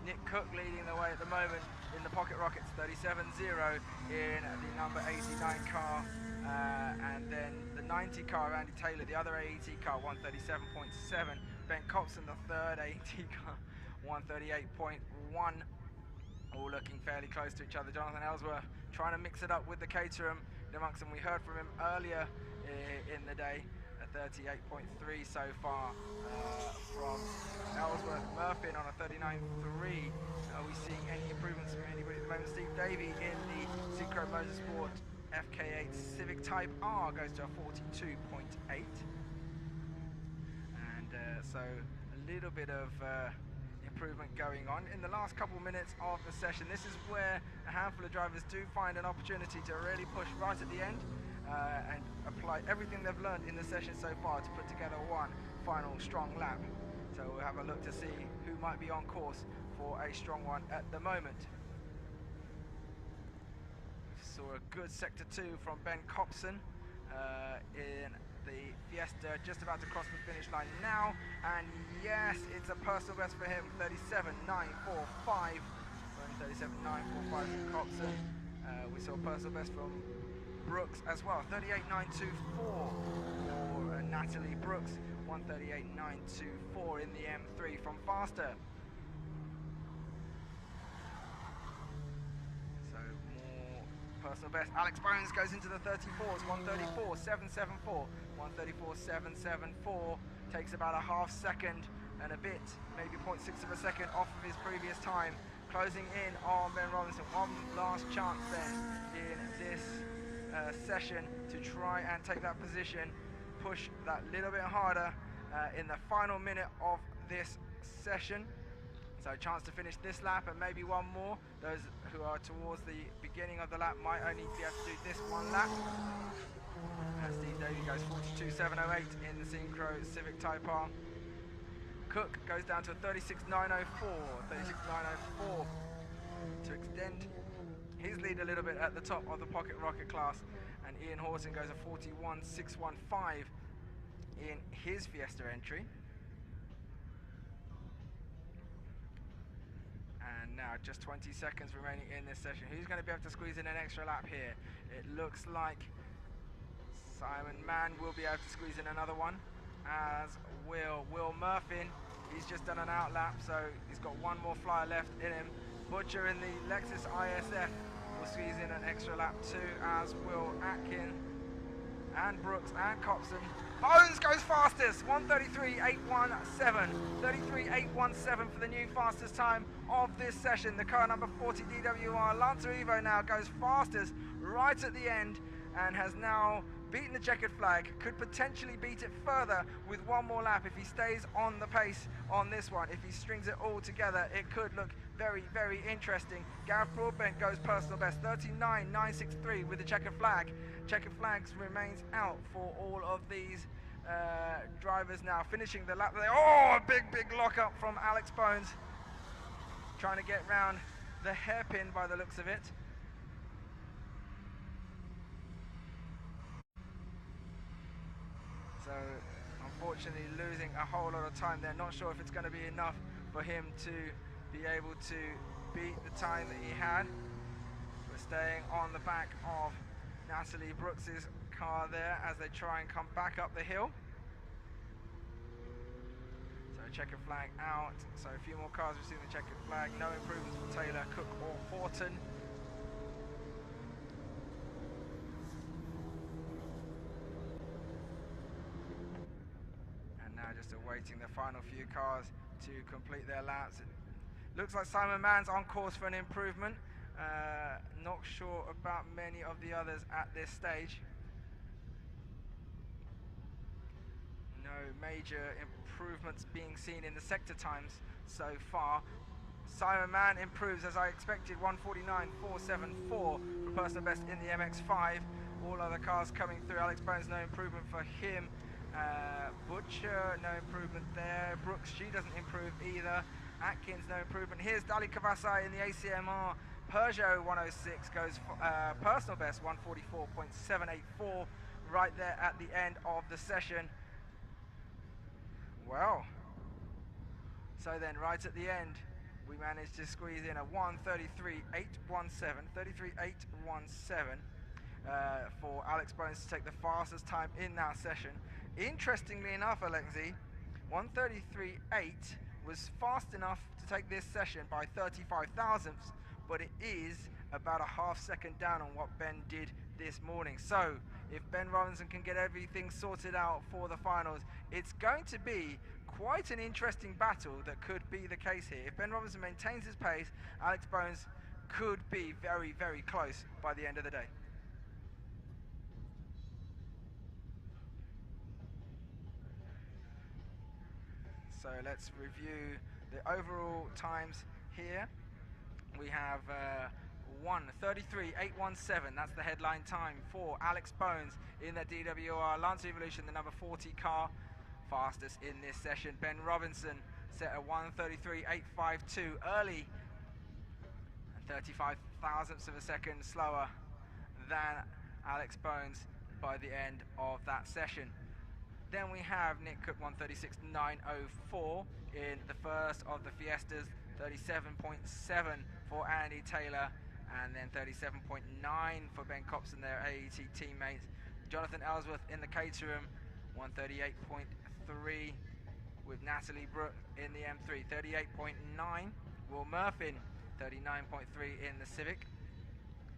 Nick Cook leading the way at the moment in the Pocket Rockets, 37.0 in the number 89 car. And then the 90 car, Andy Taylor, the other AET car, 137.7. Ben Copson, the third AET car, 138.1. All looking fairly close to each other. Jonathan Ellsworth trying to mix it up with the Caterham amongst them. We heard from him earlier in the day. 38.3 so far from Ellsworth. Murphy on a 39.3. Are we seeing any improvements from anybody at the moment? Steve Davey in the Synchro Motorsport FK8 Civic Type R goes to a 42.8. And so a little bit of improvement going on in the last couple of minutes of the session. This is where a handful of drivers do find an opportunity to really push right at the end and apply everything they've learned in the session so far to put together one final strong lap. So we'll have a look to see who might be on course for a strong one at the moment. We saw a good sector 2 from Ben Copson in the Fiesta, just about to cross the finish line now, and yes, it's a personal best for him, 37.945. 37.945 from Copson. We saw a personal best from Brooks as well, 38.924 for Natalie Brooks, 138.924 in the M3 from Faster. So more personal best. Alex Bones goes into the 34s, 134.774, 134.774, takes about a half second and a bit, maybe 0.6 of a second off of his previous time. Closing in on Ben Robinson. One last chance then in this session to try and take that position, push that little bit harder in the final minute of this session. So a chance to finish this lap and maybe one more. Those who are towards the beginning of the lap might only be able to do this one lap. Steve Davey goes 42.708 in the Synchro Civic Type R. Cook goes down to a 36.904 to extend his lead a little bit at the top of the Pocket Rocket class, and Ian Horton goes a 41.615 in his Fiesta entry. And now just 20 seconds remaining in this session. Who's going to be able to squeeze in an extra lap here? It looks like Simon Mann will be able to squeeze in another one, as will Will Murphy. He's just done an out lap, so he's got one more flyer left in him. Butcher in the Lexus ISF will squeeze in an extra lap too, as will Atkin and Brooks and Copson. Bones goes fastest, 1:33.817. 33.817 for the new fastest time of this session. The car number 40 DWR Lancer Evo now goes fastest right at the end and has now beaten the checkered flag. Could potentially beat it further with one more lap if he stays on the pace on this one. If he strings it all together, it could look very, very interesting. Gareth Broadbent goes personal best, 39.963 with the checkered flag. Checkered flags remains out for all of these drivers now. Finishing the lap. Oh, a big lockup from Alex Bones. Trying to get round the hairpin by the looks of it. So unfortunately losing a whole lot of time there. Not sure if it's going to be enough for him to be able to beat the time that he had. We're staying on the back of Natalie Brooks's car there as they try and come back up the hill. So checkered flag out. So a few more cars receiving the checkered flag. No improvements for Taylor, Cook or Horton. Just awaiting the final few cars to complete their laps. It looks like Simon Mann's on course for an improvement. Not sure about many of the others at this stage. No major improvements being seen in the sector times so far. Simon Mann improves as I expected, 1:49.474 for personal best in the MX-5. All other cars coming through. Alex Bones, no improvement for him. Butcher, no improvement there. Brooks, she doesn't improve either. Atkins, no improvement. Here's Dali Kavasai in the ACMR Peugeot 106, goes personal best 1:44.784 right there at the end of the session. Well, so then right at the end we managed to squeeze in a 1:33.817, 33.817 for Alex Bones to take the fastest time in that session. Interestingly enough, Alexi, 1:33.8 was fast enough to take this session by 35 thousandths, but it is about a half second down on what Ben did this morning. So if Ben Robinson can get everything sorted out for the finals, it's going to be quite an interesting battle that could be the case here. If Ben Robinson maintains his pace, Alex Bones could be very, very close by the end of the day. So let's review the overall times here. We have 1:33.817, that's the headline time for Alex Bones in the DWR Lancer Evolution, the number 40 car, fastest in this session. Ben Robinson set a 1:33.852 early, and 35 thousandths of a second slower than Alex Bones by the end of that session. Then we have Nick Cook 136.904 in the first of the Fiestas, 37.7 for Andy Taylor, and then 37.9 for Ben Copson, their AET teammates. Jonathan Ellsworth in the Caterham, 138.3 with Natalie Brooke in the M3, 38.9. Will Murphin, 39.3 in the Civic.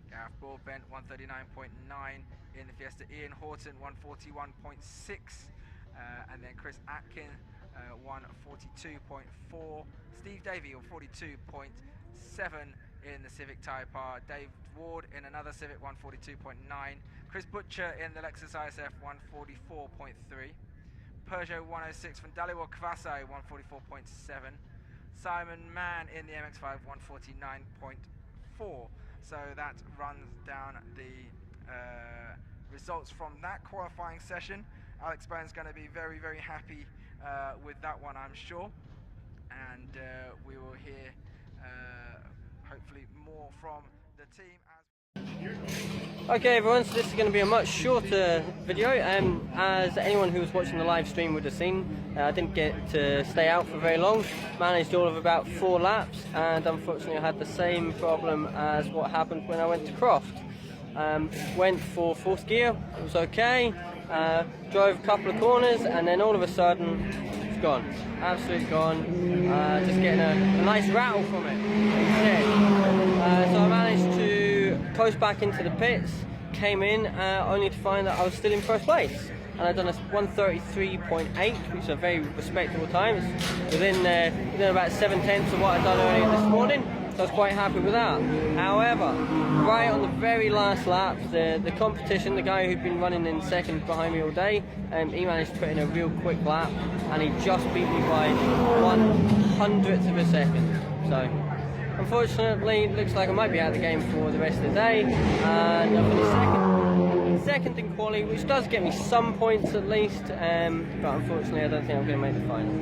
Gareth Broadbent, 139.9 in the Fiesta. Ian Horton, 141.6. And then Chris Atkin, 142.4. Steve Davey, 42.7 in the Civic Type R. Dave Ward in another Civic, 142.9. Chris Butcher in the Lexus ISF, 144.3. Peugeot 106 from Daliwa Kvasai, 144.7. Simon Mann in the MX-5, 149.4. So that runs down the results from that qualifying session. Alex Bone's going to be very, very happy with that one, I'm sure. And we will hear hopefully more from the team. Okay everyone, so this is going to be a much shorter video. As anyone who was watching the live stream would have seen, I didn't get to stay out for very long. Managed all of about 4 laps, and unfortunately I had the same problem as what happened when I went to Croft. Went for 4th gear, it was okay, drove a couple of corners, and then all of a sudden it's gone, absolutely gone. Just getting a nice rattle from it. So I managed to close back into the pits, came in only to find that I was still in 1st place, and I'd done a 133.8, which is a very respectable time. It's within about 7/10 of what I'd done earlier this morning, so I was quite happy with that. However, right on the very last lap, the competition, the guy who'd been running in 2nd behind me all day, he managed to put in a real quick lap, and he just beat me by 1/100th of a second. So unfortunately, it looks like I might be out of the game for the rest of the day, and I'm second in quali, which does get me some points at least, but unfortunately I don't think I'm going to make the final.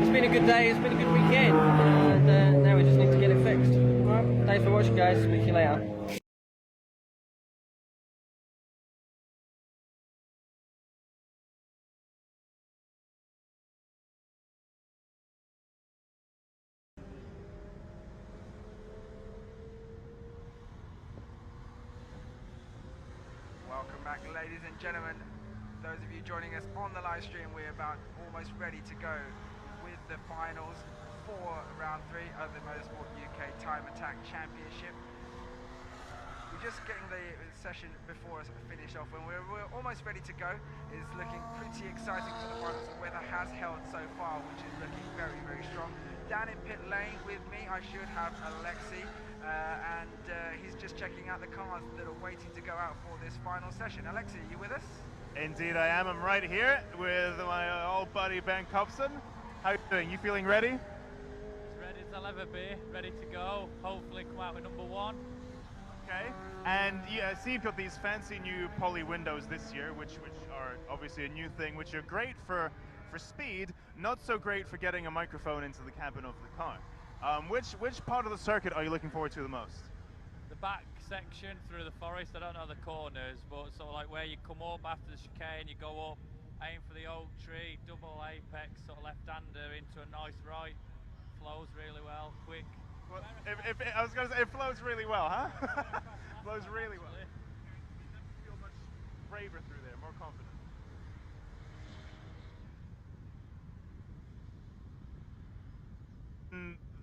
It's been a good day, it's been a good weekend, and now we just need to get it fixed. Alright, thanks for watching guys, speak to you later. Welcome back, ladies and gentlemen. Those of you joining us on the live stream, we're about almost ready to go with the finals for round 3 of the Motorsport UK Time Attack Championship. We're just getting the session before us finished off, and we're almost ready to go. It's looking pretty exciting for the finals. The weather has held so far, which is looking very, very strong. Down in pit lane with me, I should have Alexi, and he's just checking out the cars that are waiting to go out for this final session. Alexi, are you with us? Indeed I am. I'm right here with my old buddy Ben Copson. How are you doing? You feeling ready? As ready as I'll ever be, ready to go, hopefully come out with #1. Okay, and yeah, I see you've got these fancy new poly windows this year, which are obviously a new thing, which are great for speed, not so great for getting a microphone into the cabin of the car. Which part of the circuit are you looking forward to the most? The back section through the forest, I don't know the corners, but sort of like where you come up after the chicane, you go up, aim for the oak tree, double apex, sort of left-hander into a nice right, flows really well, quick. Well, I was going to say, it flows really well, huh? Flows really well. You feel much braver through there, more confident.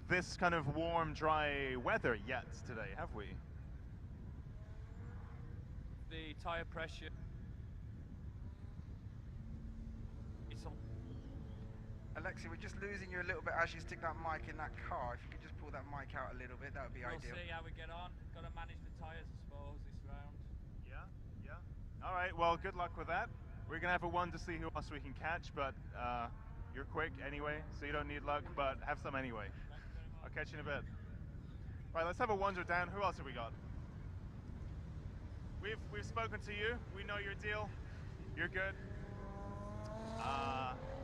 This kind of warm, dry weather yet today, have we? The tyre pressure. Alexi, we're just losing you a little bit as you stick that mic in that car. If you could just pull that mic out a little bit, that would be ideal. We'll see how we get on. Got to manage the tyres, I suppose, this round. Yeah. All right, well, good luck with that. We're going to have a 1 to see who else we can catch, but you're quick anyway, so you don't need luck, but have some anyway. I'll catch you in a bit. Right, let's have a wander down. Who else have we got? We've spoken to you. We know your deal. You're good.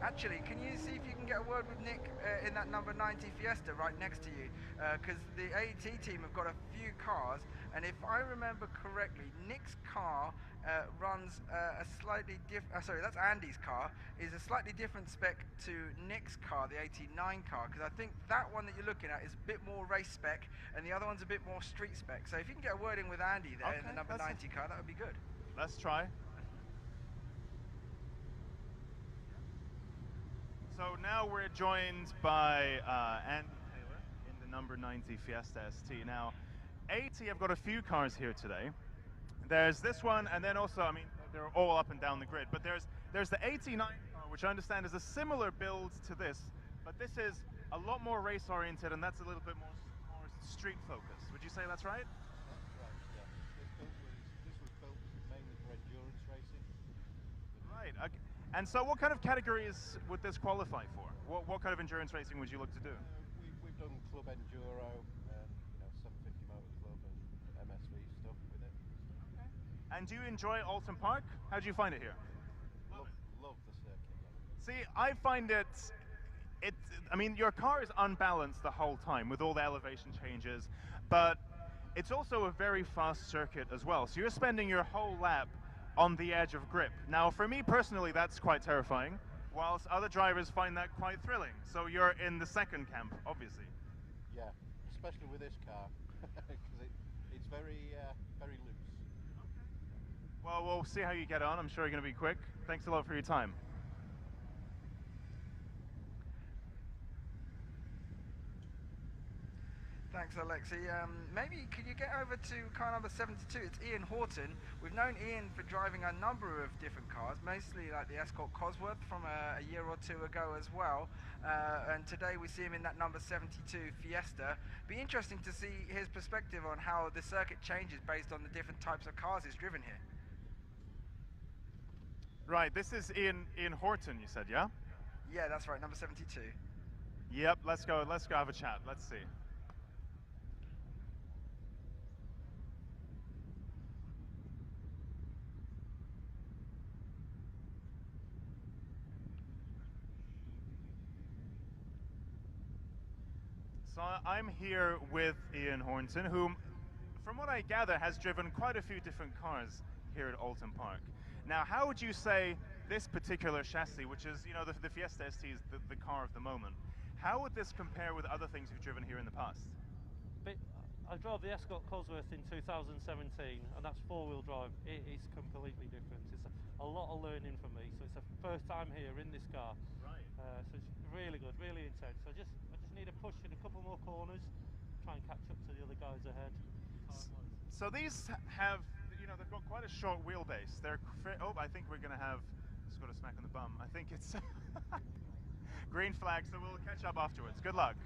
Actually, can you see if you can get a word with Nick in that number 90 Fiesta right next to you? Because the AT team have got a few cars, and if I remember correctly, Nick's car runs a slightly different. Sorry, that's Andy's car. Is a slightly different spec to Nick's car, the 89 car. Because I think that one that you're looking at is a bit more race spec, and the other one's a bit more street spec. So if you can get a word in with Andy there in the number 90 car, that would be good. Let's try. So now we're joined by Andy Taylor in the number 90 Fiesta ST. Now, AT have got a few cars here today. There's this one, and then also, I mean, they're all up and down the grid, but there's the 89 car, which I understand is a similar build to this, but this is a lot more race-oriented, and that's a little bit more street-focused. Would you say that's right? That's right, yeah. This was built mainly for endurance racing. Right. Okay. And so what kind of categories would this qualify for? What kind of endurance racing would you look to do? We've done club enduro and 750 motor club and MSV stuff with it. Okay. And do you enjoy Oulton Park? How do you find it here? Love the circuit. See, I find I mean, your car is unbalanced the whole time with all the elevation changes, but it's also a very fast circuit as well. So you're spending your whole lap on the edge of grip. Now, for me personally, that's quite terrifying, whilst other drivers find that quite thrilling. So you're in the second camp, obviously. Yeah, especially with this car, because it's very loose. Okay. Well, we'll see how you get on. I'm sure you're going to be quick. Thanks a lot for your time. Thanks, Alexi. Maybe could you get over to car number 72? It's Ian Horton. We've known Ian for driving a number of different cars, mostly like the Escort Cosworth from a year or two ago as well. And today we see him in that number 72 Fiesta. Be interesting to see his perspective on how the circuit changes based on the different types of cars he's driven here. Right, this is Ian Horton, you said, yeah? Yeah, that's right, number 72. Yep, let's go have a chat. Let's see. So I'm here with Ian Horton, who, from what I gather, has driven quite a few different cars here at Oulton Park. Now, how would you say this particular chassis, which is, the Fiesta ST is the car of the moment, how would this compare with other things you've driven here in the past? I drove the Escort Cosworth in 2017, and that's four-wheel drive. It is completely different. It's a lot of learning for me, so it's the first time here in this car. Right. So it's really good, really intense. I just need a push in a couple more corners, try and catch up to the other guys ahead. So these have, they've got quite a short wheelbase. I think we're going to have, just got a smack on the bum. I think it's green flag, so we'll catch up afterwards. Good luck.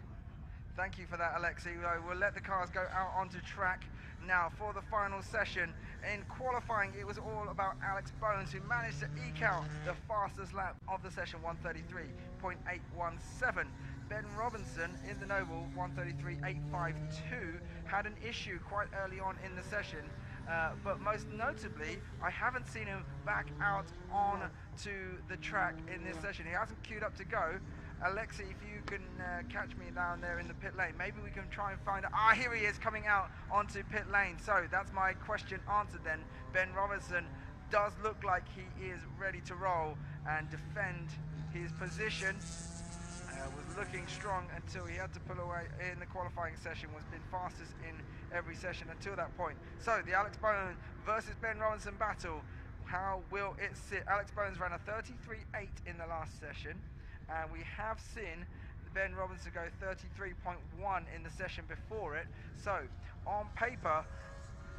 Thank you for that, Alexi. We'll let the cars go out onto track now for the final session. In qualifying, it was all about Alex Bones, who managed to eke out the fastest lap of the session, 133.817. Ben Robinson in the Noble, 133.852, had an issue quite early on in the session, but most notably, I haven't seen him back out on to the track in this session. He hasn't queued up to go. Alexi, if you can catch me down there in the pit lane, maybe we can try and find out. Ah, here he is coming out onto pit lane. So that's my question answered then. Ben Robinson does look like he is ready to roll and defend his position. Was looking strong until he had to pull away in the qualifying session, was been fastest in every session until that point. So the Alex Bones versus Ben Robinson battle, how will it sit? Alex Bones ran a 33.8 in the last session, and we have seen Ben Robinson go 33.1 in the session before it. So on paper,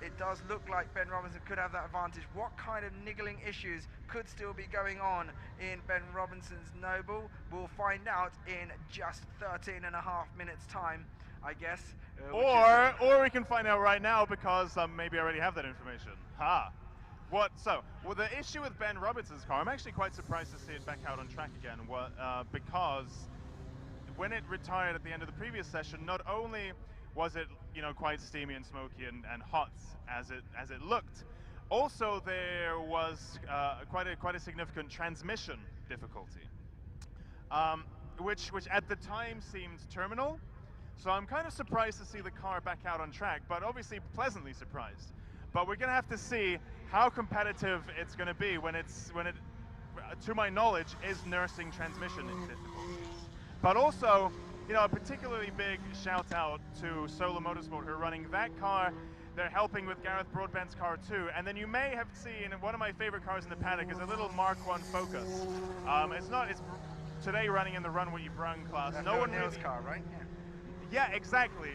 it does look like Ben Robinson could have that advantage. What kind of niggling issues could still be going on in Ben Robinson's Noble? We'll find out in just 13 and a half minutes time, I guess. Or we can find out right now, because maybe I already have that information. Well, the issue with Ben Robinson's car, I'm actually quite surprised to see it back out on track again, because when it retired at the end of the previous session, not only was it quite steamy and smoky and hot as it looked, also there was quite a significant transmission difficulty, which at the time seemed terminal. So I'm kind of surprised to see the car back out on track, but obviously pleasantly surprised. But we're going to have to see how competitive it's going to be when it, to my knowledge, is nursing transmission difficulties. But also, you know, a particularly big shout out to Solarmotorsport, who are running that car. They're helping with Gareth Broadbent's car too. And then you may have seen one of my favorite cars in the paddock is a little Mark 1 Focus. It's today running in the Run What You Brung class. That's no one Neil's really, car, right? yeah, exactly.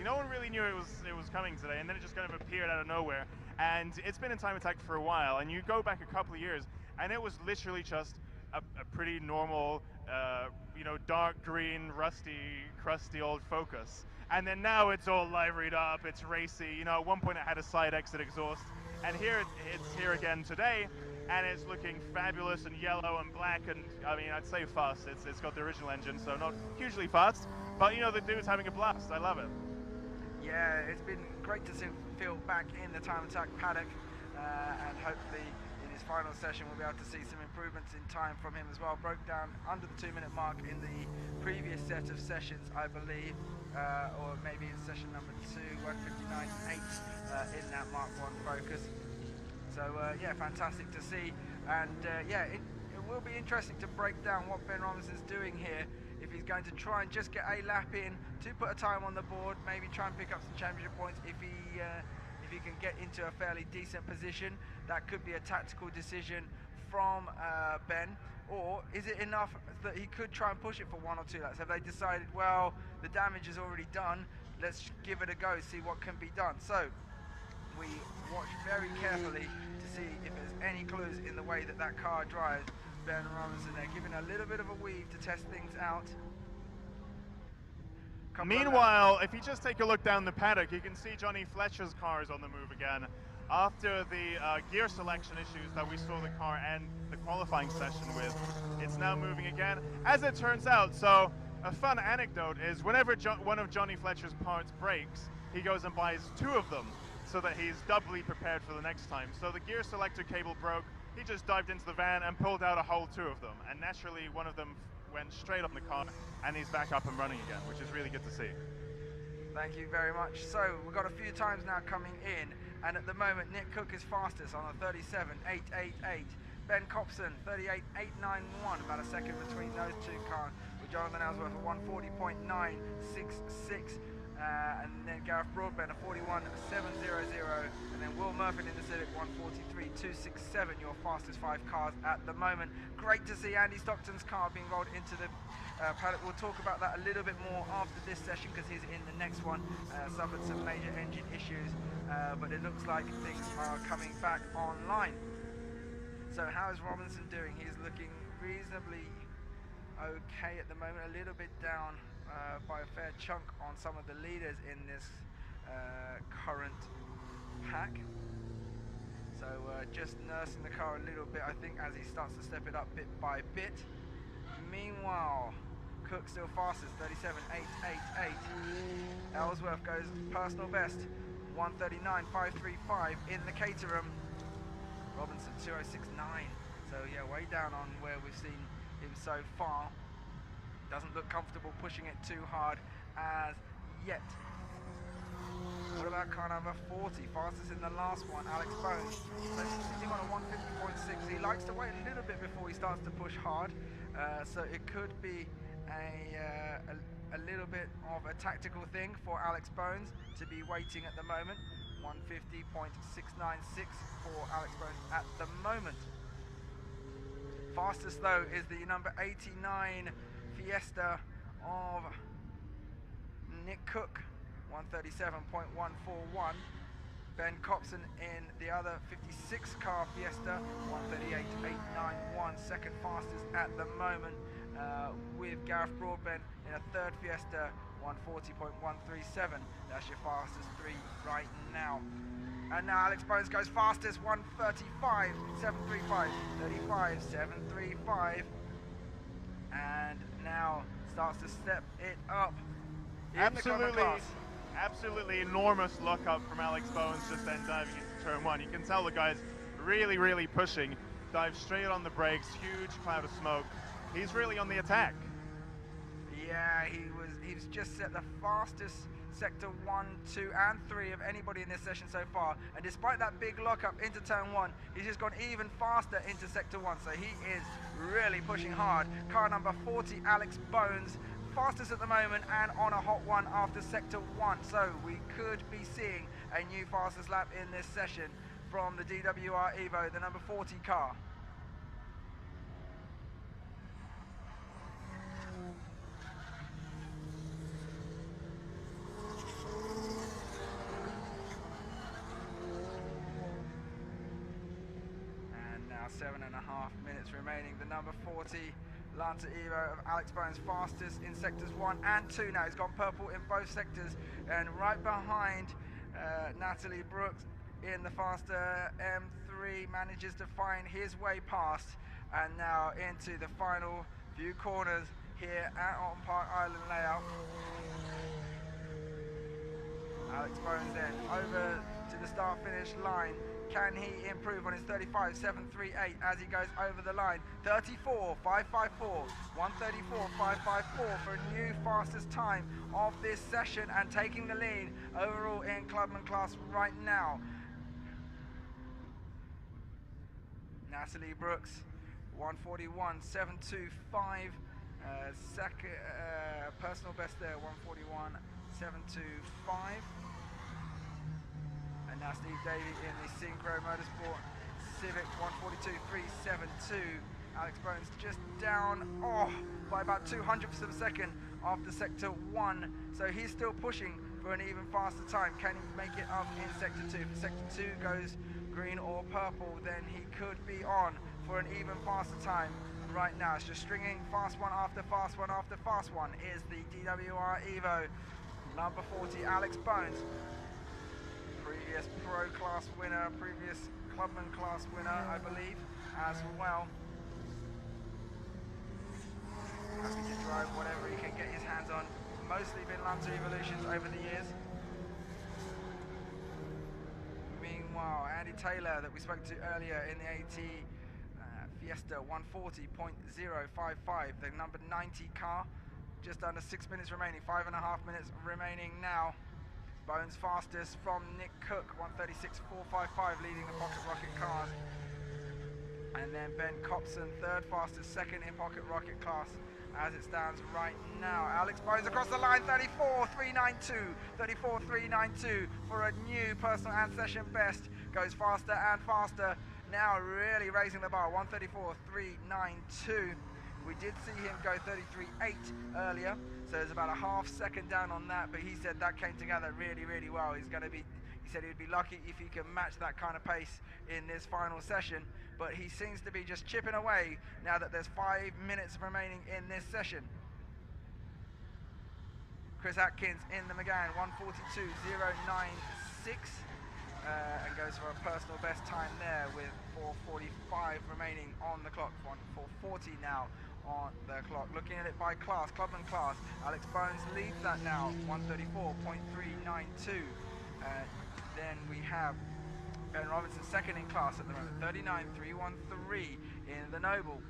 No one really knew it was coming today, and then it just kind of appeared out of nowhere. And it's been in Time Attack for a while, and you go back a couple of years, and it was literally just a pretty normal, you know, dark green, rusty, crusty old Focus. And then now it's all liveried up, it's racy. You know, at one point it had a side exit exhaust, and here it's here again today, and it's looking fabulous and yellow and black, and I mean, I'd say fast. It's got the original engine, so not hugely fast, but you know, the dude's having a blast. I love it. Yeah, it's been great to see Phil back in the Time Attack paddock, and hopefully in his final session we'll be able to see some improvements in time from him as well. Broke down under the 2-minute mark in the previous set of sessions, I believe, or maybe in session number 2, 1:59.8 in that Mark 1 Focus. So yeah, fantastic to see, and yeah, it will be interesting to break down what Ben Robinson's doing here. If he's going to try and just get a lap in to put a time on the board, maybe try and pick up some championship points. If he can get into a fairly decent position, that could be a tactical decision from Ben. Or is it enough that he could try and push it for 1 or 2 laps? Have they decided, well, the damage is already done, let's give it a go, see what can be done? So we watch very carefully to see if there's any clues in the way that that car drives. Ben Robinson there giving a little bit of a weave to test things out. Meanwhile, if you just take a look down the paddock, you can see Johnny Fletcher's car is on the move again. After the gear selection issues that we saw the car end the qualifying session with, it's now moving again. As it turns out, so a fun anecdote is whenever one of Johnny Fletcher's parts breaks, he goes and buys 2 of them so that he's doubly prepared for the next time. So the gear selector cable broke, he just dived into the van and pulled out a whole 2 of them. And naturally, one of them went straight on the car, and he's back up and running again, which is really good to see. Thank you very much. So we've got a few times now coming in, and at the moment Nick Cook is fastest on a 37.888. Ben Copson 38.891, about a second between those 2 cars, with Jonathan Ellsworth at 140.966. And then Gareth Broadbent at 41.700, and then Will Murphy in the Civic 143.267, your fastest 5 cars at the moment. Great to see Andy Stockton's car being rolled into the paddock. We'll talk about that a little bit more after this session because he's in the next one. Suffered some major engine issues, but it looks like things are coming back online. So how is Robinson doing? He's looking reasonably okay at the moment, a little bit down by a fair chunk on some of the leaders in this current pack. So just nursing the car a little bit, I think, as he starts to step it up bit by bit. Meanwhile, Cook still fastest, 37.888. Ellsworth goes personal best, 139.535 in the Caterham. Robinson 206.9. So yeah, way down on where we've seen him so far. Doesn't look comfortable pushing it too hard as yet. What about car number 40? Fastest in the last one, Alex Bones. So sitting on a 150.6. He likes to wait a little bit before he starts to push hard. So it could be a little bit of a tactical thing for Alex Bones to be waiting at the moment. 150.696 for Alex Bones at the moment. Fastest though is the number 89 Fiesta of Nick Cook, 137.141. Ben Copson in the other 56 car Fiesta, 138.891, second fastest at the moment, with Gareth Broadbent in a third Fiesta, 140.137. That's your fastest 3 right now. And now Alex Bones goes fastest, 135.735, 35.735. And now starts to step it up in the cover class. Absolutely enormous look up from Alex Bones just then diving into turn 1. You can tell the guy's really, really pushing. dives straight on the brakes, huge cloud of smoke. He's really on the attack. Yeah, he's just set the fastest sector 1, 2 and 3 of anybody in this session so far, and despite that big lockup into turn 1, he's just gone even faster into sector 1, so he is really pushing hard. Car number 40, Alex Bones, fastest at the moment and on a hot one after sector 1, so we could be seeing a new fastest lap in this session from the DWR Evo, the number 40 car. And now 7.5 minutes remaining. The number 40 Lancer Evo of Alex Bones, fastest in sectors 1 and 2 now. He's gone purple in both sectors, and right behind Natalie Brooks in the faster M3 manages to find his way past, and now into the final few corners here at Oulton Park Island layout. Alex Bones then over to the start finish line. Can he improve on his 35.738 as he goes over the line? 34.554, 134.554 for a new fastest time of this session, and taking the lead overall in Clubman class right now. Natalie Brooks, 141.725, second personal best there, 141.725. And now Steve Davey in the Synchro Motorsport Civic, 142.372. Alex Bones just down by about 200ths of a second after sector 1, so he's still pushing for an even faster time. Can he make it up in sector 2? If sector 2 goes green or purple, then he could be on for an even faster time right now. It's just stringing fast one after fast one after fast one is the DWR Evo. Number 40, Alex Bones, previous pro class winner, previous Clubman class winner, I believe, as well. Happy to drive whatever he can get his hands on. Mostly been Lancer Evolutions over the years. Meanwhile, Andy Taylor, that we spoke to earlier in the AT Fiesta, 140.055, the number 90 car. Just under 6 minutes remaining, 5.5 minutes remaining now. Bones fastest from Nick Cook, 136.455, leading the Pocket Rocket cars. And then Ben Copson, third fastest, second in Pocket Rocket class as it stands right now. Alex Bones across the line, 34.392, 34.392 for a new personal and session best. Goes faster and faster, now really raising the bar, 134.392. We did see him go 33.8 earlier, so there's about a half second down on that, but he said that came together really, really well. He said he'd be lucky if he can match that kind of pace in this final session, but he seems to be just chipping away now that there's 5 minutes remaining in this session. Chris Atkins in the McGann, 142.096, and goes for a personal best time there with 4:45 remaining on the clock, 4:40 now on the clock. Looking at it by class, Clubman class, Alex Bones leads that now, 134.392. Then we have Ben Robinson second in class at the moment, 39.313 in the Noble.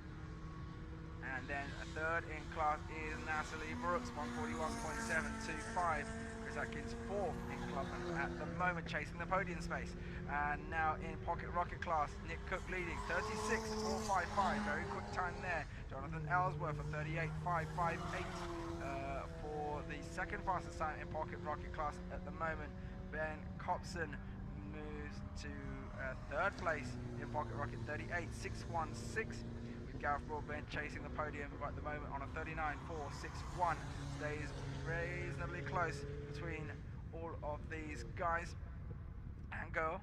And then a third in class is Natalie Brooks, 141.725. Chris Atkins fourth in Clubman at the moment, chasing the podium space. And now in Pocket Rocket class, Nick Cook leading, 36.455, very quick time there. Jonathan Ellsworth for 38.558 for the second fastest time in Pocket Rocket class at the moment. Ben Copson moves to third place in Pocket Rocket, 38.616. With Gareth Broadbent chasing the podium right at the moment on a 39.461. Stays reasonably close between all of these guys and girl.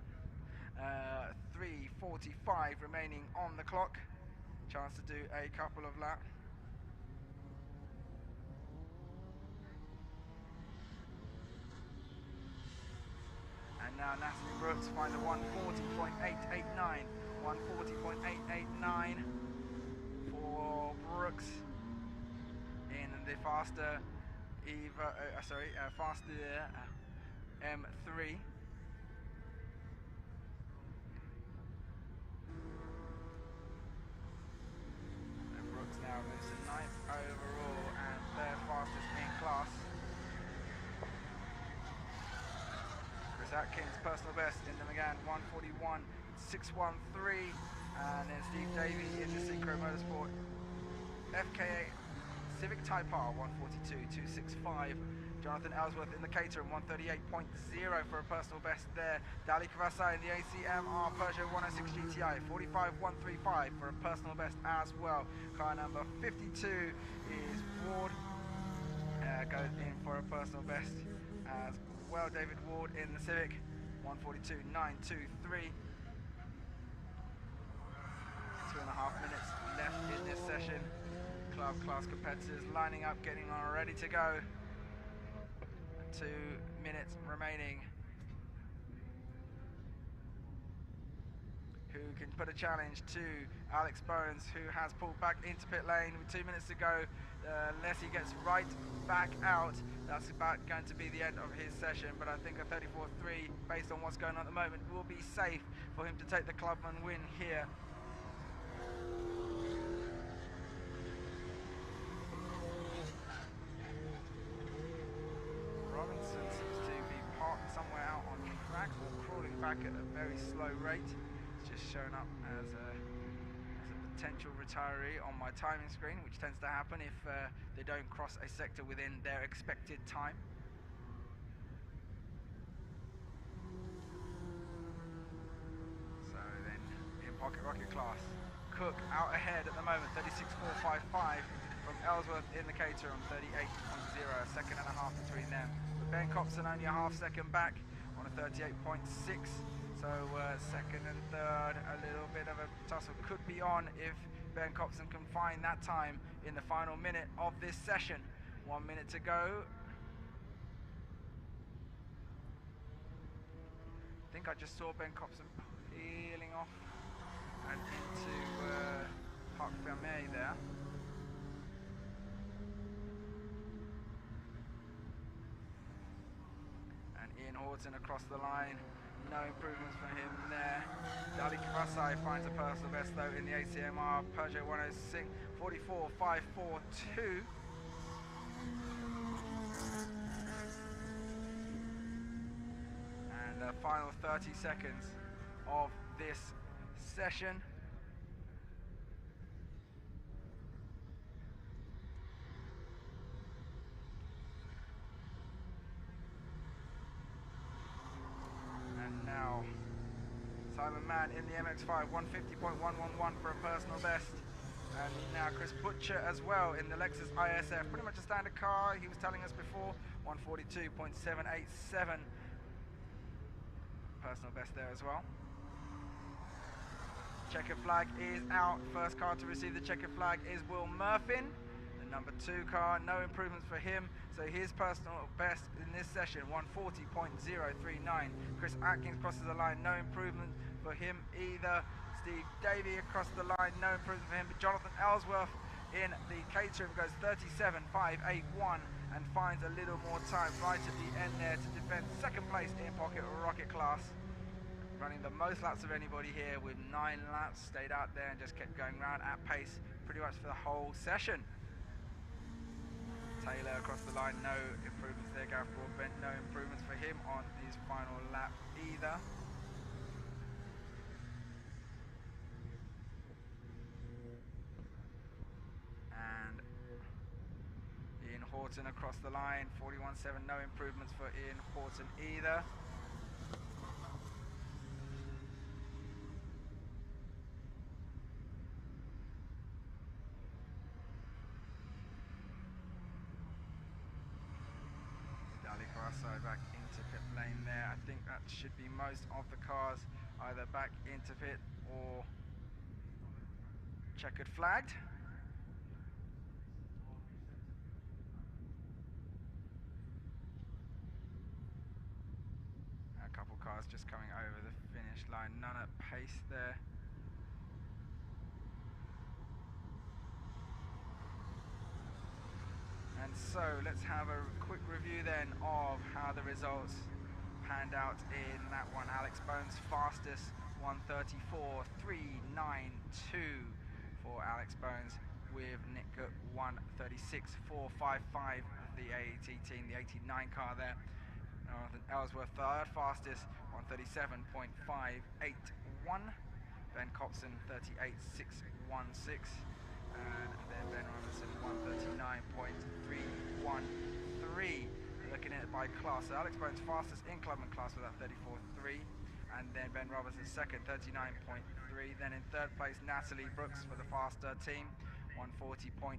3:45 remaining on the clock. Chance to do a couple of laps. And now Natalie Brooks finds a 140.889. 140.889 for Brooks in the faster faster M3. now moves to 9th overall and third fastest in class. Chris Atkins, personal best in the McGann, 141.613, and then Steve Davey in the Synchro Motorsport FK8 Civic Type R, 142.265. Jonathan Ellsworth in the Caterham, 138.0 for a personal best there. Dali Kavasai in the ACMR Peugeot 106 GTI, 45.135 for a personal best as well. Car number 52 is Ward, goes in for a personal best as well. David Ward in the Civic, 142.923. 2.5 minutes left in this session. Club class competitors lining up, getting on, ready to go. 2 minutes remaining. Who can put a challenge to Alex Bones, who has pulled back into pit lane with 2 minutes to go. Unless he gets right back out, that's about going to be the end of his session. But I think a 34.3, based on what's going on at the moment, will be safe for him to take the clubman win here. Robinson seems to be parked somewhere out on track or crawling back at a very slow rate. It's just shown up as a potential retiree on my timing screen, which tends to happen if they don't cross a sector within their expected time. So then, in pocket rocket class, Cook out ahead at the moment, 36.455 from Ellsworth in the Caterham, 38.0, a second and a half between them. But Ben Copson only a half second back on a 38.6. So second and third, a little bit of a tussle could be on if Ben Copson can find that time in the final minute of this session. 1 minute to go. I think I just saw Ben Copson peeling off and into Parc Fermé there. And Ian Horton across the line. No improvements for him there. Dali Kavasai finds a personal best though in the ACMR Peugeot 106, 44.542. And the final 30 seconds of this session. Now, Simon Mann in the MX-5, 150.111 for a personal best. And now Chris Butcher as well in the Lexus ISF, pretty much a standard car, he was telling us before, 142.787. Personal best there as well. Checkered flag is out. First car to receive the checkered flag is Will Murphin. The number 2 car, no improvements for him. So his personal best in this session, 140.039. Chris Atkins crosses the line, no improvement for him either. Steve Davey across the line, no improvement for him. But Jonathan Ellsworth in the Caterham goes 37.581 and finds a little more time right at the end there to defend second place in pocket rocket class. Running the most laps of anybody here with 9 laps, stayed out there and just kept going round at pace pretty much for the whole session. Taylor across the line, no improvements there. Gareth Broadbent, no improvements for him on his final lap either. And Ian Horton across the line, 41.7, no improvements for Ian Horton either. Back into pit lane there. I think that should be most of the cars either back into pit or checkered flagged. A couple cars just coming over the finish line, none at pace there. And so let's have a quick review then of how the results panned out in that one. Alex Bones fastest, 134.392 for Alex Bones. with Nick Cook 1:36.455, the AET team, the 89 car there. Jonathan Ellsworth third fastest, 1:37.581. Ben Copson 38.616, and then Ben Robinson 1:39.313. Looking at it by class, so Alex Bones fastest in Clubman class with that 34.3, and then Ben Robinson second, 39.3. Then in third place, Natalie Brooks for the faster team, 1:40.6.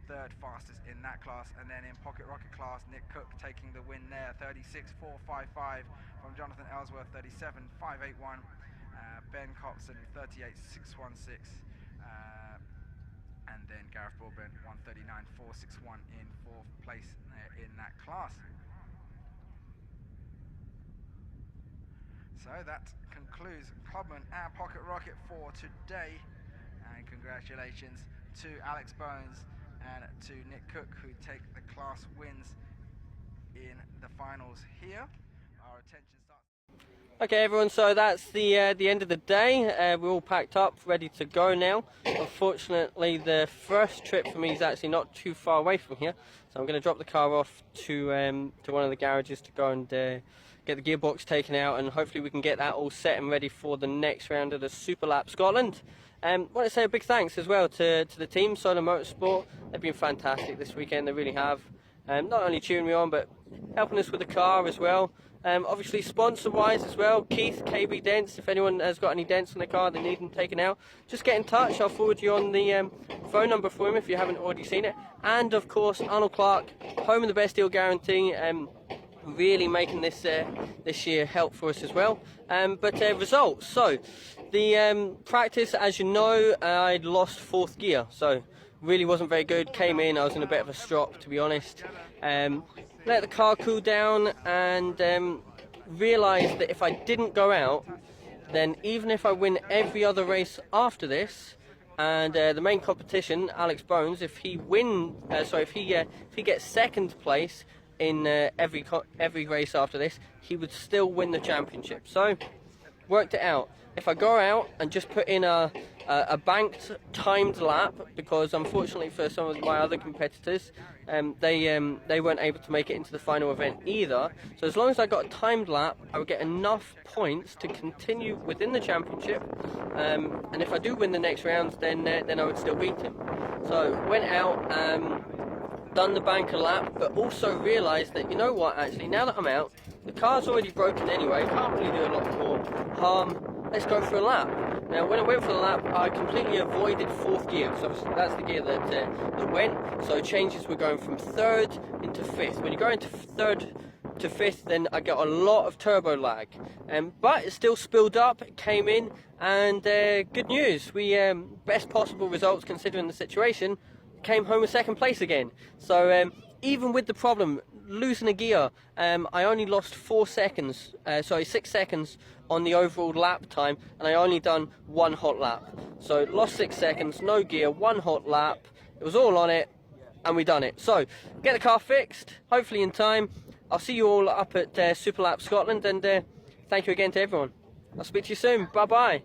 Third fastest in that class. And then in Pocket Rocket class, Nick Cook taking the win there, 36.455 from Jonathan Ellsworth, 37.581. Ben Copson 38.616. And then Gareth Broadbent 1:39.461 in fourth place in that class. So that concludes Clubman and Pocket Rocket for today, and congratulations to Alex Bones and to Nick Cook, who take the class wins in the finals here. Our attention starts. Okay everyone, so that's the end of the day. We're all packed up, ready to go now. Unfortunately, the first trip for me is actually not too far away from here, so I'm going to drop the car off to one of the garages to go and get the gearbox taken out, and hopefully we can get that all set and ready for the next round of the Super Lap Scotland. I want to say a big thanks as well to the team, Solarmotorsport. They've been fantastic this weekend, they really have. Not only cheering me on, but helping us with the car as well. Obviously sponsor-wise as well, Keith, KB Dents. If anyone has got any dents on their car, they need them taken out, just get in touch. I'll forward you on the phone number for him if you haven't already seen it. And of course, Arnold Clark, home of the best deal guarantee. Really making this year help for us as well. But results, so the practice, as you know, I'd lost fourth gear, so really wasn't very good. Came in, I was in a bit of a strop, to be honest. Let the car cool down, and realised that if I didn't go out, then even if I win every other race after this, and the main competition, Alex Bones, if he gets second place in every race after this, he would still win the championship. So worked it out. If I go out and just put in a banked timed lap, because unfortunately for some of my other competitors, they weren't able to make it into the final event either. So as long as I got a timed lap, I would get enough points to continue within the championship. And if I do win the next round, then I would still beat him. So went out, done the banker lap, but also realised that, you know what, actually, now that I'm out, the car's already broken anyway, can't really do a lot more harm, let's go for a lap. Now, when I went for the lap, I completely avoided fourth gear, so that's the gear that went, so changes were going from third into fifth. When you go into third to fifth, then I got a lot of turbo lag, but it still spilled up, it came in, and good news, we best possible results considering the situation, came home with second place again. So even with the problem, losing a gear, I only lost 6 seconds on the overall lap time, and I only done one hot lap. So lost 6 seconds, no gear, one hot lap, it was all on it, and we done it. So get the car fixed, hopefully in time. I'll see you all up at Super Lap Scotland, and thank you again to everyone. I'll speak to you soon, bye bye.